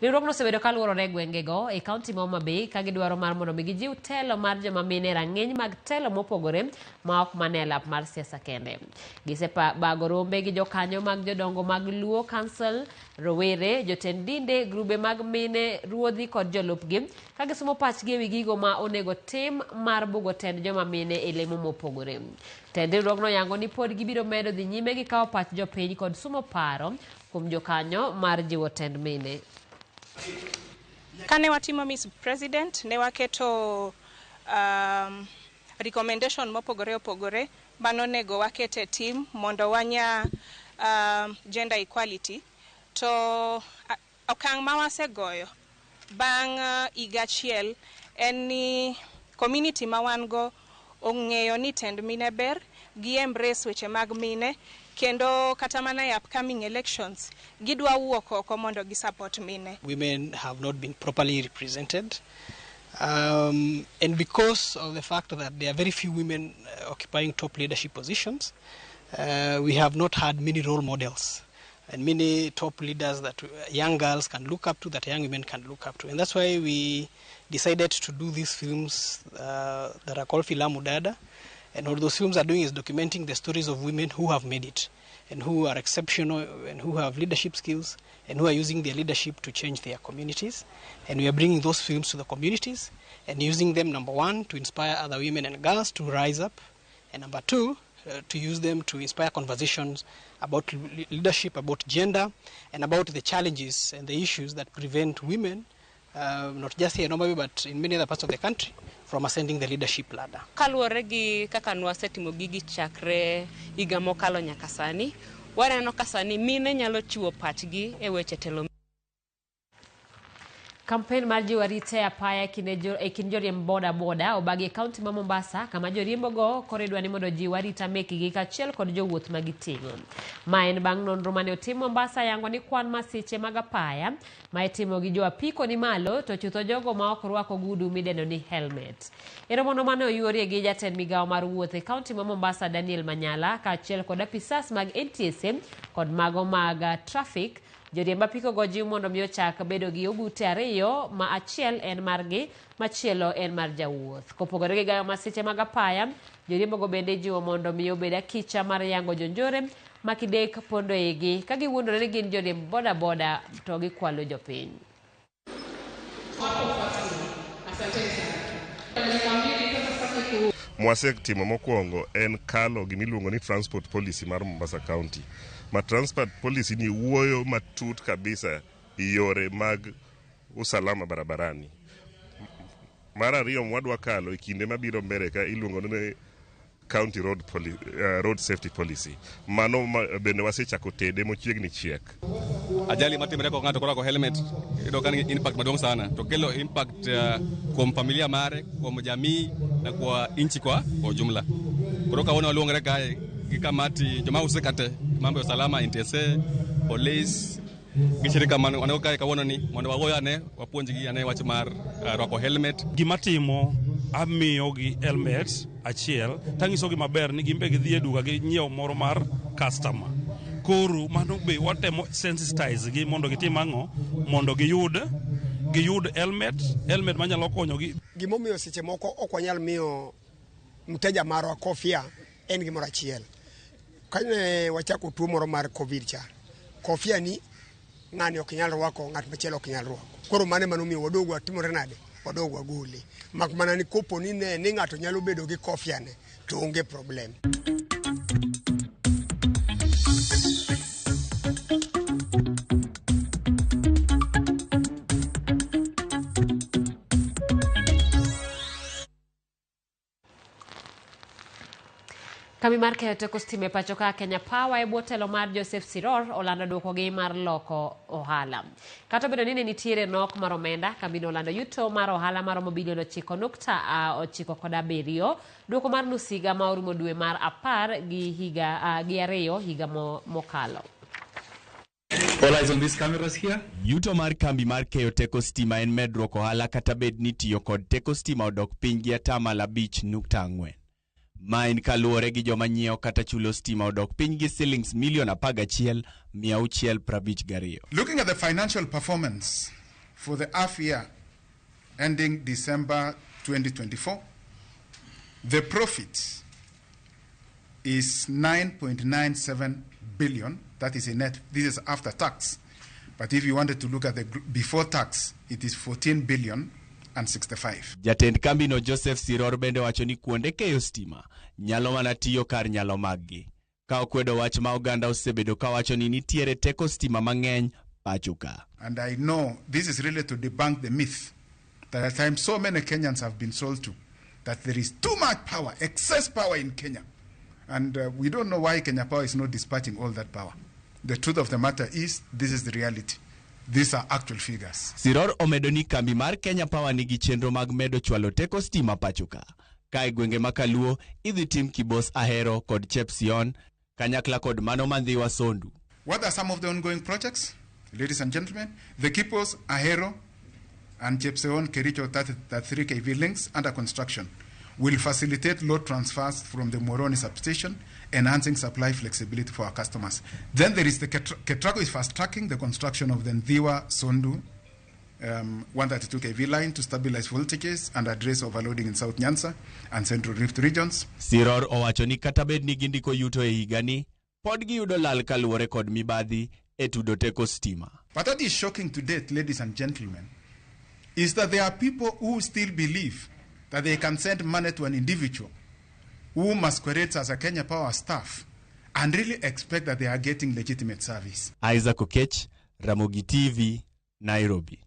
Riwruogno osebedo ka luorore gwengego e kaunti ma Homa Bay ka gidwaro mar mondo mi gijiw telo mar joma mine rang'iny mag telo mopogore ma ok mane lap mar siasa kende. Gisebago rombe gi jokanyo mag jodongo mag Luo Council, rowere, jotend dinde, grube mag mine, ruodhi kod jolupgi ka gisomo pachgi ewi gigo ma onego tim mar bugo tend joma mine e lemo mopogore. Tend riwruogno yango ni pod gibiro medo dhi nyime gi kawo pach jopiny kod sumo paro kuom jokanyo mar jiwo tend mine. Kane watimo Miss President ne waketo recommendation mopogore opogore manonego wakete team mondo wanya gender equality to okang' ma wasegoyo bang' higa achiel en ni community ma wan go ong'eyo ni tend mine ber gi embrace weche mag mine kendo kata mana e upcoming elections gidwa wuok oko mondo gi support mine. Women have not been properly represented and because of the fact that there are very few women occupying top leadership positions, we have not had many role models and many top leaders that young girls can look up to, that young women can look up to. And that's why we decided to do these films that are called Filamu Dada. And all those films are doing is documenting the stories of women who have made it and who are exceptional and who have leadership skills and who are using their leadership to change their communities. And we are bringing those films to the communities and using them, number one, to inspire other women and girls to rise up, and number two, to use them to inspire conversations about leadership, about gender, and about the challenges and the issues that prevent women, not just here in Homa Bay, but in many other parts of the country, from ascending the leadership ladder. Kaluwore gi kaka nwasetimo gigi chakre higa mokalo nyaka sani, waneno ka sani mine nyalo chiwo pachgi e weche telo. Kampen mar jiwo arita apaya e kind joriemb boda boda obagi e kaunti ma Mombasa kama joriembogo koro idwa ni mondo jiwo arita mekgi kaachiel kod jowuoth ma giting'o. Ma en bang' nonro mane otim Mombasa yango ni kwan masiche mag apaya ma itimo gi jo apiko ni malo to chutho jogo ma ok rwako ogudu midendo ni helmet. Romono mane oyuorie gi jatend migawo mar wuoth e kaunti ma Mombasa Daniel Manyala kaachiel kod apisas mag NTSA kod mago mag traffic Joriemb apiko go jiw mondo mi ochak bedo gi ogute ariyo ma achiel en margi, machielo en mar jawuoth. Kopogore gi gayo masiche mag apaya, joriembo go bende jiwo mondo mi obed akicha mar yango jonjore makidek pondo igi ka giwuondore ni gin joriemb boda boda to gikwalo jopiny. Mwasetimo mokwongo en kalo gimiluongo ni transport policy mar Mombasa County. Ma transport policy ni wuoyo matut kabisa yore mag usalama barabarani. Mar ariyo mwadwa kalo kinde mabiro mbele ka iluongo ni County Road Safety Policy. Mano bende wasechako tede mochiegni chiek. Ajali matimre ko ng'ato korako helmet iyudo ka impact maduong' sana to kelo impact kuom familia mare, kuom jamii na kwa inchi kwa ujumla. Koro kaona waluongre kae gi kamati joma usekate mambo ya usalama NTSA, police gishirika manoko kae kawuono ni mondo wagoyo ane wapuonjgi ane wach mar rwako helmet. Gimatimo amiyo gi helmet achiel tangiso gi maber ni gimbe gidhi e duka gi nyiew moro mar customer. Koro mano be watemo sensitize gi mondo gitim ang'o mondo giyud helmet manyalo konyogi. Gimomiyo seche moko ok wanyal miyo mteja marwa kofia en gimoro achiel. Kane wachako tuo moro mar covid cha, kofia ni ng'ani ok nyal rwako, ng'at machielo ok nyal rwako. Koro mane manomiyo wadogwa timore nade, wadogwa gole. Mak mana ni kopo ni ne ni ng'ato nyalo bedo gi kofia ne to onge problem. Kambi mar keyo teko stima e pacho ka Kenya Power e bwo telo mar Joseph Siror olando duoko gi mar loko ohala. Kata bedo ni ne nitiere nok mar omenda, kambi no olando yuto mar ohala mar bilion 9.97, duoko mar nus higa ma orumo dwe mar 10 gi ariyo higa mokalo. All eyes on these cameras here. Yuto mar kambi mar keyo teko stima en medruok ohala kata bed ni tiyo kod teko stima odok piny gi 5.4. Ma en kaluwore gi joma nyiewo kata chulo stima odok piny gi shillings milion 11,652. Looking at the financial performance for the half year ending December 2024, the profit is 9.97 billion. That is a net. This is after tax. But if you wanted to look at the before tax, it is 14 billion. And 65. Jatend kambi no Joseph Siror bende wacho ni kuonde keyo stima nyalo mana tiyo kar nyalo maggi. Ka okwedo wach ma oganda osebedo ka wacho ni nitiere teko stima mang'eny pachuka. And I know this is really to debunk the myth that at times so many Kenyans have been sold to, that there is too much power, excess power in Kenya. And we don't know why Kenya Power is not dispatching all that power. The truth of the matter is, this is the reality. These are actual figures. Siror omedo ni kambi mar Kenya Power nigi chenro mag medo chwalo teko stima pachuka. Kae gwenge makaluo idhi tim Kibos Ahero kod Chepsion kanyakla kod mano mandhiwa Sondu. What are some of the ongoing projects? Ladies and gentlemen, the Kibos Ahero and Chepsion Kericho 33 kV links under construction will facilitate load transfers from the Moroni substation, enhancing supply flexibility for our customers. Then there is the Ketrago is fast-tracking the construction of the Ndhiwa Sondu 132 kV line to stabilize voltages and address overloading in South Nyanza and Central Rift regions. Siror owacho ni kata bed ni gindiko yuto e higani, pod giyudo lal kaluwore kod mibadhi e tudo teko stima. But what is shocking to date, ladies and gentlemen, is that there are people who still believe that they can send money to an individual who masquerades as a Kenya Power staff and really expect that they are getting legitimate service. Isaac Okech, Ramogi TV, Nairobi.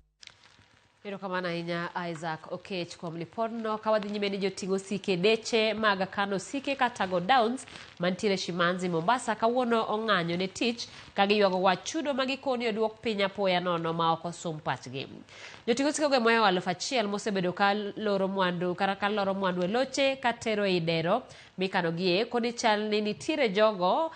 Erokamano ahinya Isaac Okech kuom lipodno. Kawadhi nyime ni joting'o sike deche mag kano sike kata go downs mantiere Shimanzi Mombasa kawuono ong'anyo ne tich ka giywago wach chudo magikoni oduok piny apoya nono ma ok osom pachgi. Joting'o sike go moyo 1,000 mosebedo ka loro mwandu e loche katero e dero mikano gie koni chal ni nitiere jogo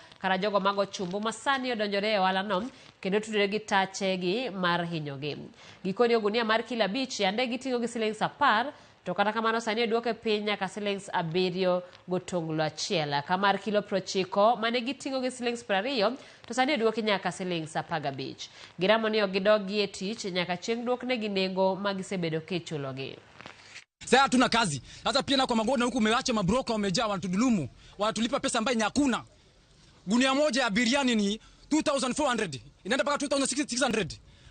mago chumbo masani odonjore e ohalano kendo tudore gi tache gi mar hinyogi. Gikoni ogunia mar kila bich yande giting'o gi shillings 10 to kata kamano sani oduoke piny nyaka silings 7.1 kamar kilo 90 mane giting'o gi silings 20 to sani oduoke nyaka silings 15. Giramo ni ogidogi e tich nyaka chieng' duoknegi nengo magisebedo kichulogi. Sasa hatuna kazi. Sasa pia na kwa magoda huku umeacha mabroka wamejaa wanatudhulumu. Wanatulipa pesa ambayo hakuna. Gunia moja ya biriani ni 2400. Inaenda mpaka 2600.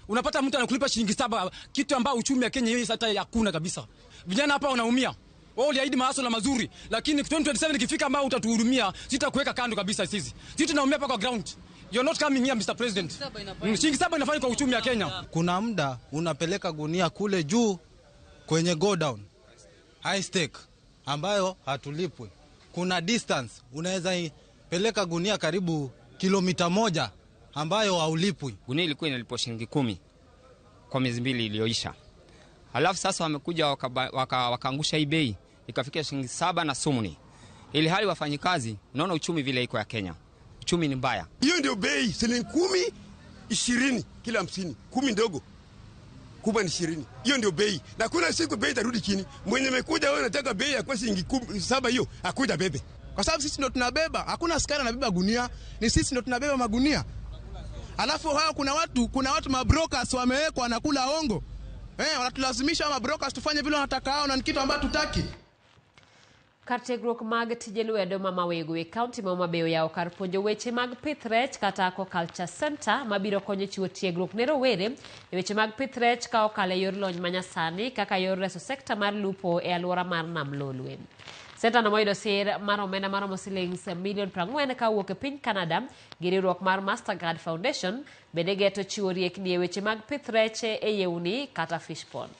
Unapata mtu anakulipa shilingi 7 kitu ambao uchumi wa Kenya hii hata hakuna kabisa. Vijana hapa wanaumia. Wao uliahidi masuala mazuri lakini 2027 ikifika ambao utatuhurumia sitakuweka kando kabisa sisi. Sisi tunaumia hapa kwa ground. You're not coming here Mr President. Shilingi 7 inafanya kwa uchumi wa Kenya. Kuna muda unapeleka gunia kule juu kwenye go down. High stake ambayo hatulipwi. Kuna distance unaweza peleka gunia karibu kilomita 1 ambayo haulipwi. Gunia ilikuwa inalipwa shilingi 10 kwa miezi 2 iliyoisha. Halafu sasa wamekuja wakaangusha hii bei ikafikia shilingi 7 na sumuni. Ili hali wafanyikazi, unaona uchumi vile iko ya Kenya. Uchumi ni mbaya. Hiyo ndio bei shilingi 10, 20 kila 50, 10 ndogo. Kubwa ni 20. Hiyo ndio bei. Na kuna siku bei itarudi chini. Mwenye mekuja wewe unataka bei ya kwa shilingi 7 hiyo, akuja bebe. Kwa sababu sisi ndio tunabeba. Hakuna askari anabeba gunia. Ni sisi ndio tunabeba magunia. Alafu hao kuna watu mabrokers wamewekwa wanakula hongo. Wanatulazimisha mabrokers tufanye vile wanataka hao na kitu ambacho tutaki. Kartegruok mag tije lwedo mamawego e kaunti ma Homabay yawo kar puonjo weche mag pith rech kata Aquaculture Center mabiro konyo chiwo tiegruok ne rowere e weche mag pith rech ka okalo yor lony manyasani kaka yor reso sekta mar lupo e alwora mar Nam Lolwe. Center no moyudo sir mar omenda maromo silings $40 ka wuok e piny Canada gi riwruok mar Mastercard Foundation bende geto chiwo riekni e weche mag pith rech e yewni kata fish pond.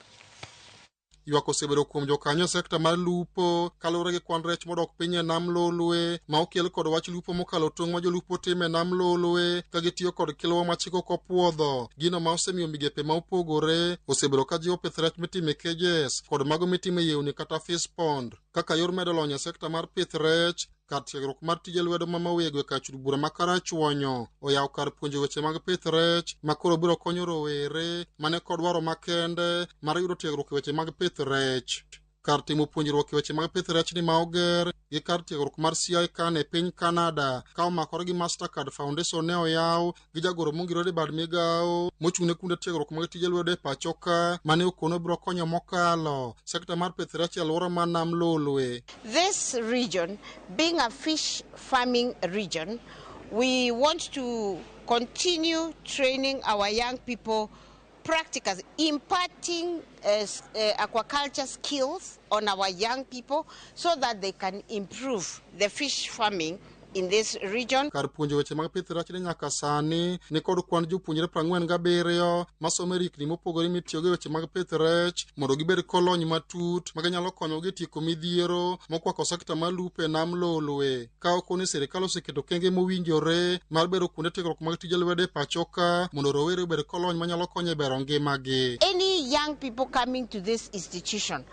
Ywak osebedo kuom jokanyo sekta mar lupo kaluwore gi kwan rech modok piny e Nam Lolwe ma okel kod wach lupo mokalo tong' ma jolupo timo e Nam Lolwe ka gitiyo kod kilwa machiko kopuodho. Gino ma osemiyo migepe ma opogore osebedo ka jiwo pith rech mitimo e cages kod mago mitimo e yewni kata fish pond kaka yor medo lony e sekta mar pith rech. Kar tiegruok mar tije lwedo mamawego e kachud bura ma Karachuonyo oyawo kar puonjo weche mag pith rech ma koro biro konyo rowere mane kod dwaro makende mar yudo tiegruok e weche mag pith rech. Kar timo puonjruok e weche mag pith rech ni ma oger gi kar tiegruok mar CICAN e piny Canada ka omakore gi Mastercard Foundation ne oyaw gi jagoro mongirore bad migawo mochung'ne kunde tiegruok mag tije lwedo e pacho ka mane okono biro konyo mokalo sekta mar pith rech e alwora mar Nam Lolwe. This region being a fish farming region, we want to continue training our young people practically, imparting aquaculture skills on our young people so that they can improve the fish farming in this region. Kar puonjo weche mag pith rech nyaka sani ni kod kwan jopuonjre 47 masomo rikni mopogore mitiyogo weche mag pith rech mondo gibed kolony matut ma nyalo konyogi tieko midhiero mokwako sekta mar lupo e Nam Lolwe ka okoni sirikal oseketo kenge mowinjore mar bedo kuonde tiegruok mag tije lwedo e pacho ka mondo rowere obed kolony manyalo konyo e bero ngimagi. Any young people coming to this institution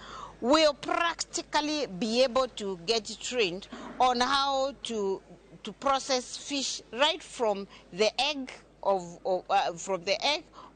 will practically be able to get trained on how to process fish right from the egg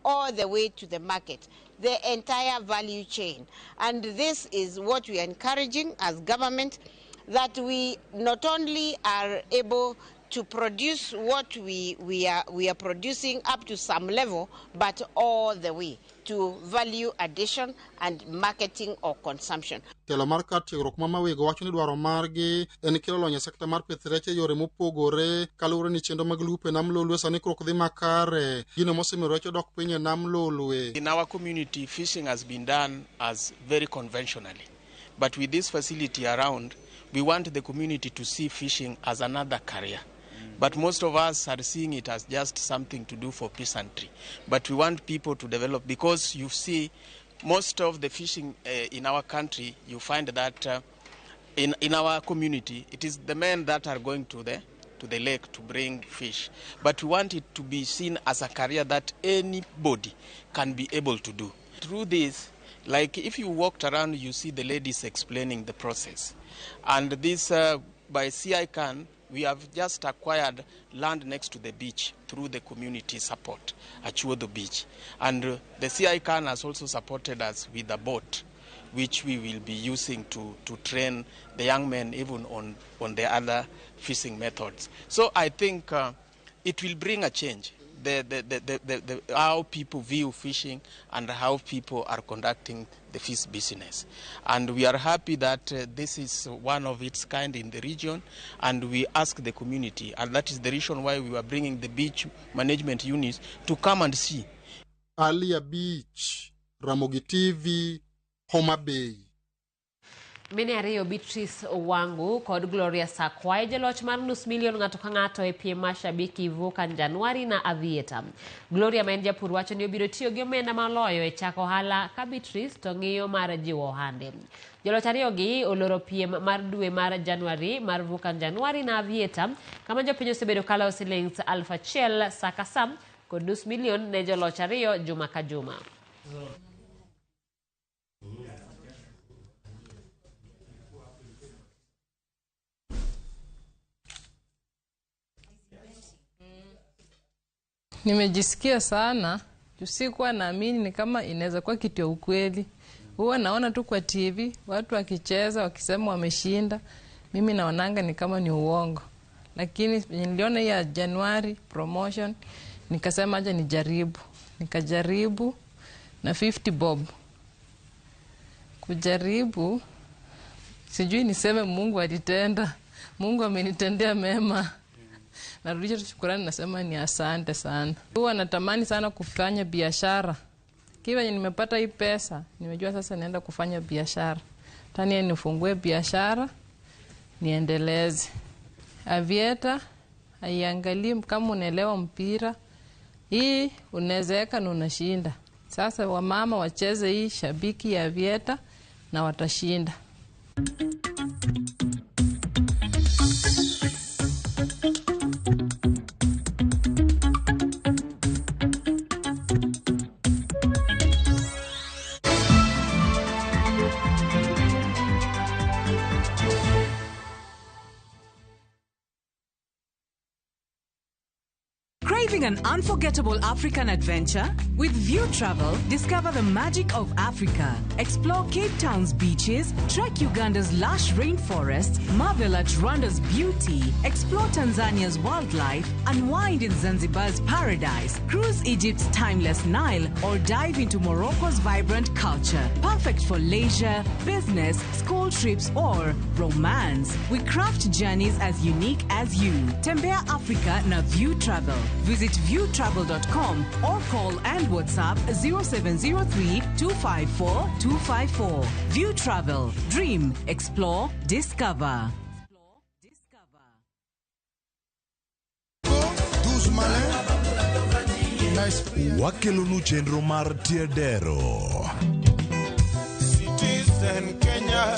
all the way to the market, the entire value chain. And this is what we are encouraging as government, that we not only are able to produce what we are producing up to some level, but all the way to value addition and marketing or consumption. Telo mar kar tiegruok mamawego wacho ni dwaro margi en kelo lony e sekta mar pith rech e yore mopogore kaluwore ni chenro mag lupo e Nam Lolwe sani krok dhi makare gino mosemiyo rech odok piny e Nam Lolwe. In our community, fishing has been done as very conventionally, but with this facility around, we want the community to see fishing as another career. But most of us are seeing it as just something to do for peasantry. But we want people to develop, because you see most of the fishing in our country, you find that in our community, it is the men that are going to the lake to bring fish. But we want it to be seen as a career that anybody can be able to do. Through this, like if you walked around, you see the ladies explaining the process. And this, by CICAN, we have just acquired land next to the beach through the community support at Chuodo Beach. And the CICAN has also supported us with a boat which we will be using to train the young men even on the other fishing methods. So I think it will bring a change. How people view fishing and how people are conducting the fish business. And we are happy that this is one of its kind in the region, and we ask the community, and that is the reason why we were bringing the beach management units to come and see. Alia Beach, Ramogi TV, Homa Bay. Mine ariyo Beatrice Wangu kod Gloria Sakwai jaloch mar nus milion ng'ato ka ng'ato e piem mashabiki vuka Januari na Avieta. Gloria ma en japur wacho ni obiro tiyo gi omenda maloyo e chako ohala ka Beatrice to ng'iyo mar jiwo ohande. Jaloch ariyogi oloro piem mar dwe mar Januari mar vuka Januari na Avieta kama jopiny osebedo kalo silings 1,000 saka sam kod nus milion ne jaloch ariyo juma ka juma. Nimejisikia sana, sikuwa naamini ni kama inaweza kuwa kitu ya ukweli. Huwa naona tu kwa TV, watu wakicheza, wakisema wameshinda. Mimi naonanga ni kama ni uongo. Lakini niliona ya Januari promotion, nikasema aje nijaribu. Nikajaribu na 50 bob. Kujaribu, sijui niseme Mungu alitenda. Mungu amenitendea mema. Narudisha shukrani, nasema ni asante sana. Huwa natamani sana kufanya biashara. Kiwa nimepata hii pesa, nimejua sasa naenda kufanya biashara. Tani nifungue biashara, niendeleze. Avieta, haiangalii kama unaelewa mpira. Hii unazeeka na unashinda. Sasa wamama wacheze hii shabiki ya Avieta na watashinda. Craving an unforgettable African adventure? With View Travel, discover the magic of Africa. Explore Cape Town's beaches, trek Uganda's lush rainforests, marvel at Rwanda's beauty, explore Tanzania's wildlife, unwind in Zanzibar's paradise, cruise Egypt's timeless Nile, or dive into Morocco's vibrant culture. Perfect for leisure, business, school trips, or romance. We craft journeys as unique as you. Tembea Africa na View Travel. Visit viewtravel.com or call and WhatsApp 0703 254 254. View Travel. Dream, explore, discover. Wakelonu chenro mar tiedero. Citizen Kenya.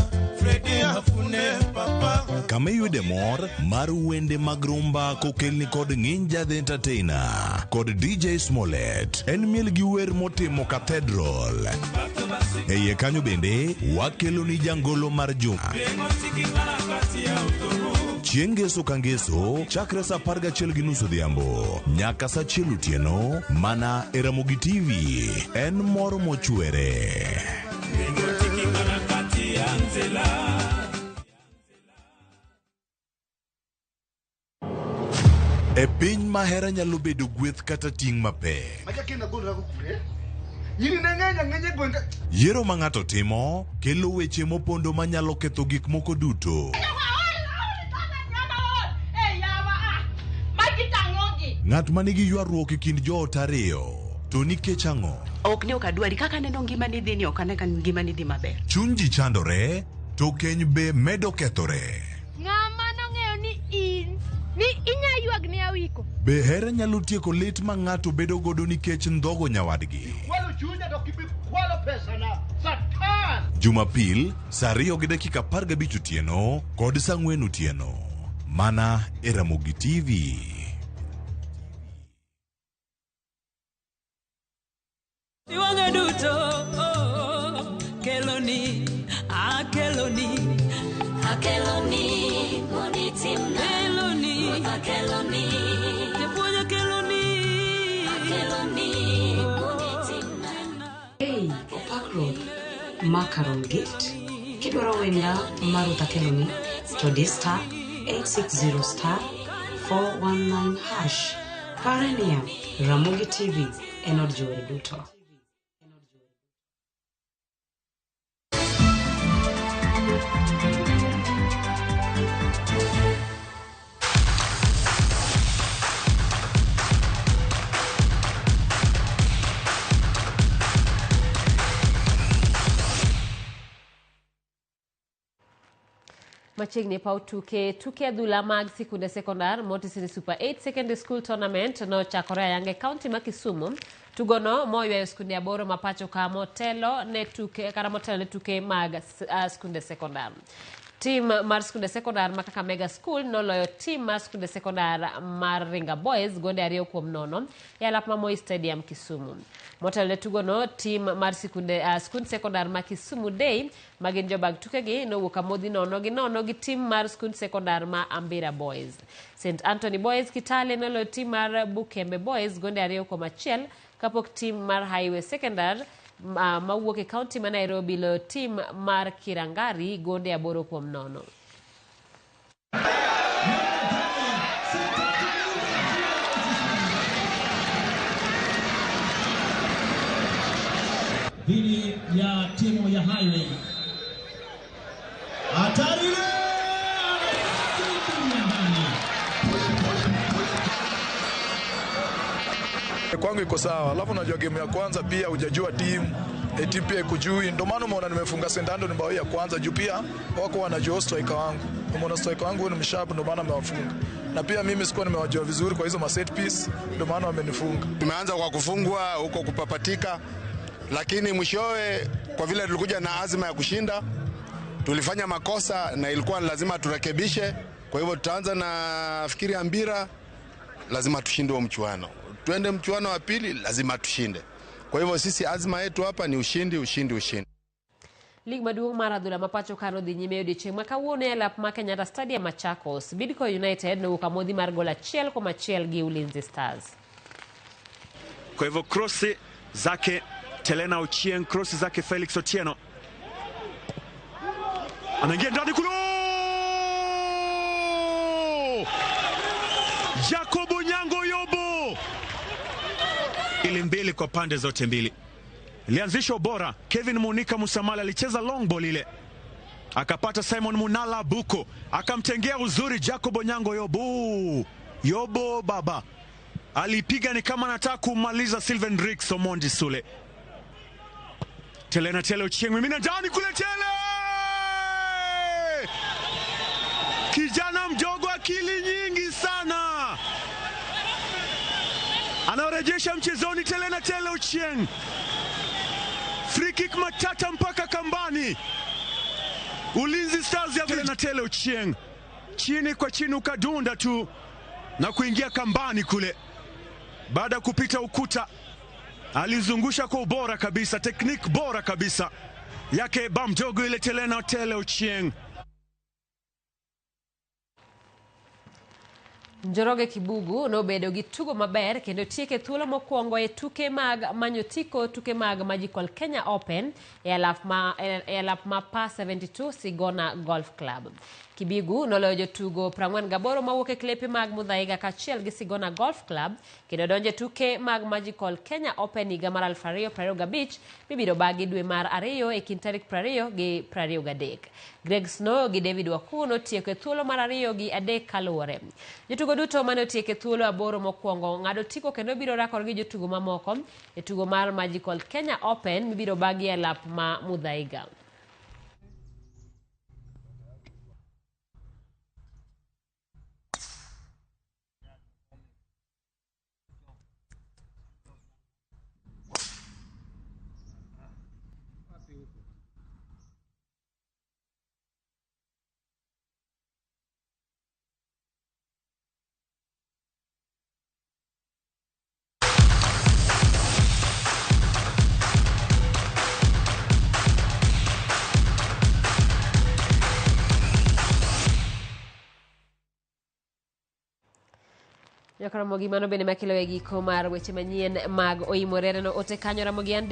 Kama yude mor mar wende mag rumba kokelni kod Ninja the Entertainer kod DJ Smollett en miel gi wer motimo Cathedral. Eye kanyo bende wakelo ni jangolo mar juma chieng' ngeso ka ngeso chakre sa 11:30 odhiambo nyaka sa 1 otieno mana e Ramogi TV en mor mochwere. E piny mahera nyalo bedo gweth kata ting' mapek. Yiero ma ng'ato timo kelo weche mopondo manyalo ketho gik moko duto. Ng'at manigi ywaruok e kind joot ariyo to nikech ang'o? Ok ne okadwari kaka neno ngima ni dhi ni ok ane kan ngima ni dhi maber. Chuny ji chandore to keny be medo kethore. Ng'ama nong'eyo ni ni inya ywag ne awiko. Be hera nyalo tieko lit ma ng'ato bedo godo nikech ndhogo nyawadgi. Kwalo chunya to kibi kwalo pesa na Satan. Jumapil saa 2:15 otieno kod saa 4 otieno mana e Ramogi TV. Iwange duto keloni akeloni monitimna keloni tepuonja keloni Hey, Aquaculture, macaron gift. Kidwaro wenda maruta keloni to di star 860 star 419 hash. Parenia Ramogi TV enod jore duto. Machigni pau tuke adhula mag sikunde sekondar Montessori Super 8 Secondary School Tournament no chakore yange county ma Kisumu. Tugono moyweyo skunde aboro mapacho ka motelo ne tuke mag skunde sekondar. Team mar skunde sekondar ma Kakamega School noloyo team mar skunde sekondar mar Ringa Boys gonde 2-0 e alap ma Moi Stadium Kisumu. Motelo tugono team mar skund sekondar ma Kisumu Day magin jobag tukegi nowuok amodhi 0-0 gi team mar skund sekondar ma Ambira Boys. St Anthony Boys Kitale noloyo team mar Bukembe Boys gonde 2-1 kapok team mar Highway Secondar mawuok e county ma Nairobi lo team mar Kirangari gonde 8-0. Dhidi ya timu ya Highway. Hatari ile! Kwangu iko sawa. Alafu unajua game ya kwanza pia hujajua timu pia ikujui. Ndio maana umeona nimefunga Sendando ni bao ya kwanza juu pia wako wanajua striker wangu. Umeona striker wangu ni msharp ndio maana amewafunga. Na pia mimi sikuwa nimewajua vizuri kwa hizo set piece ndio maana wamenifunga. Tumeanza kwa kufungwa huko kupapatika, lakini mwishowe kwa vile tulikuja na azma ya kushinda tulifanya makosa na ilikuwa lazima turekebishe. Kwa hivyo tutaanza na fikiri ya mpira, lazima tushinde huo mchuano. Tuende mchuano wa pili, lazima tushinde. Kwa hivyo sisi azma yetu hapa ni ushindi. Lig maduong' mar adhula mapacho kano dhi nyime odiechieng' ma kawuono e alap ma Kenyatta Stadium Machakos. Bidco United nowuok amodhi mar gol 1-1 gi Ulinzi Stars. Kwa hivyo krosi zake Telena Ochieng, krosi zake Felix Otieno. Anaingia ndani kulo! Jacob Onyango Yobo! Ili mbili kwa pande zote mbili. Ilianzisha ubora. Kevin Munika Musamala alicheza long ball ile. Akapata Simon Munala Buko. Akamtengea uzuri Jacob Onyango Yobo. Yobo baba. Alipiga ni kama anataka kumaliza Sylvain Rix Omondi Sule. Telena Tele Ochieng mimina ndani kule Tele! Kijana mdogo akili nyingi sana. Anarejesha mchezoni Telena Tele Ochieng. Free kick matata mpaka kambani. Ulinzi Stars ya Telena Tele Ochieng. Chini kwa chini ukadunda tu na kuingia kambani kule. Baada ya kupita ukuta alizungusha kwa ubora kabisa, teknik bora kabisa yake bamdogo ile Telena Tele Ochieng. Njoroge Kibugu nobedo gi tugo maber kendo tieke thuolo mokwongo e tuke mag manyotiko tuke mag Magical Kenya Open e alap ma pa 72 Sigona Golf Club. Kibigu noloyo jotugo 48 mawuok e klepe mag Muthaiga kaachiel gi Sigona Golf Club kendo donje tuke mag Magical Kenya Open higa mar 2025 mibiro bagi dwe mar 2 e kind tarik 20 gi 23. Greg Snow gi David Wakuno tieko thuolo mar 2 gi 3 kaluwore. Jotugo duto mane otieko thuolo 8 mokwongo ng'ado tiko kendo biro rakore gi jotugo mamoko e tugo mar Magical Kenya Open mibiro bagi e alap ma Muthaiga. Ramogi mano bende makelo e giko mar weche manyien mag oimore no ote kanyo. Ramogi and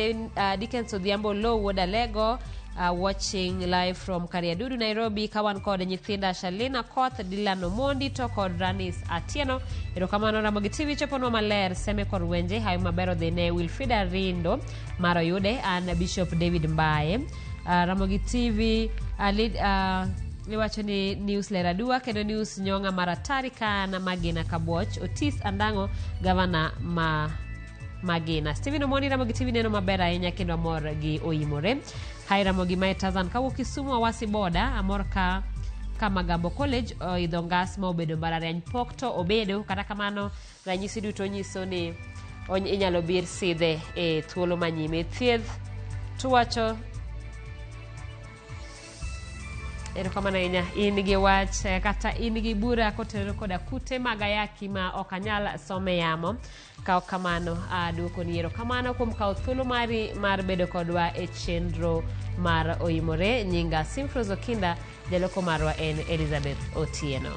Dickens Odhiambo Low Wood Alego watching live from Kariadudu, Nairobi. Kawan kod nyithinda Shalina Koth, Dylan Omondi to kod Ranis Atieno. Erokamano Ramogi TV chopono maler seme kod wenje hayo mabero dhine Wilfrida Rindo Maro Yude and Bishop David Mbaye. Ramogi TV liwacho ni news leradua kendo news nyonga maratari kana Magina Kaboch Otis Andango gavana Magina. Steven Omoni Ramogi TV neno mabera ahinya kendo amor gi oimore. Hai Ramogi mae Tazan kawo Kisumu Awasi boda amor ka Magambo College idho ngas ma obedo mbalariany pok to obedo kata kamano ranyisi duto nyiso ni inyalo bir sidhe e thuolo manyime. Thieth tuwacho erokamano ahinya in gi wach kata in gi bura kotero koda kute mag ayaki ma ok anyal some yamo. Kao kamano duoko ni erokamano kuom kawo thuolo mari mar bedo kodwa e chenro mar oimore. Nyinga Simfrozo Kinda, jaloko marwa en Elizabeth Otieno.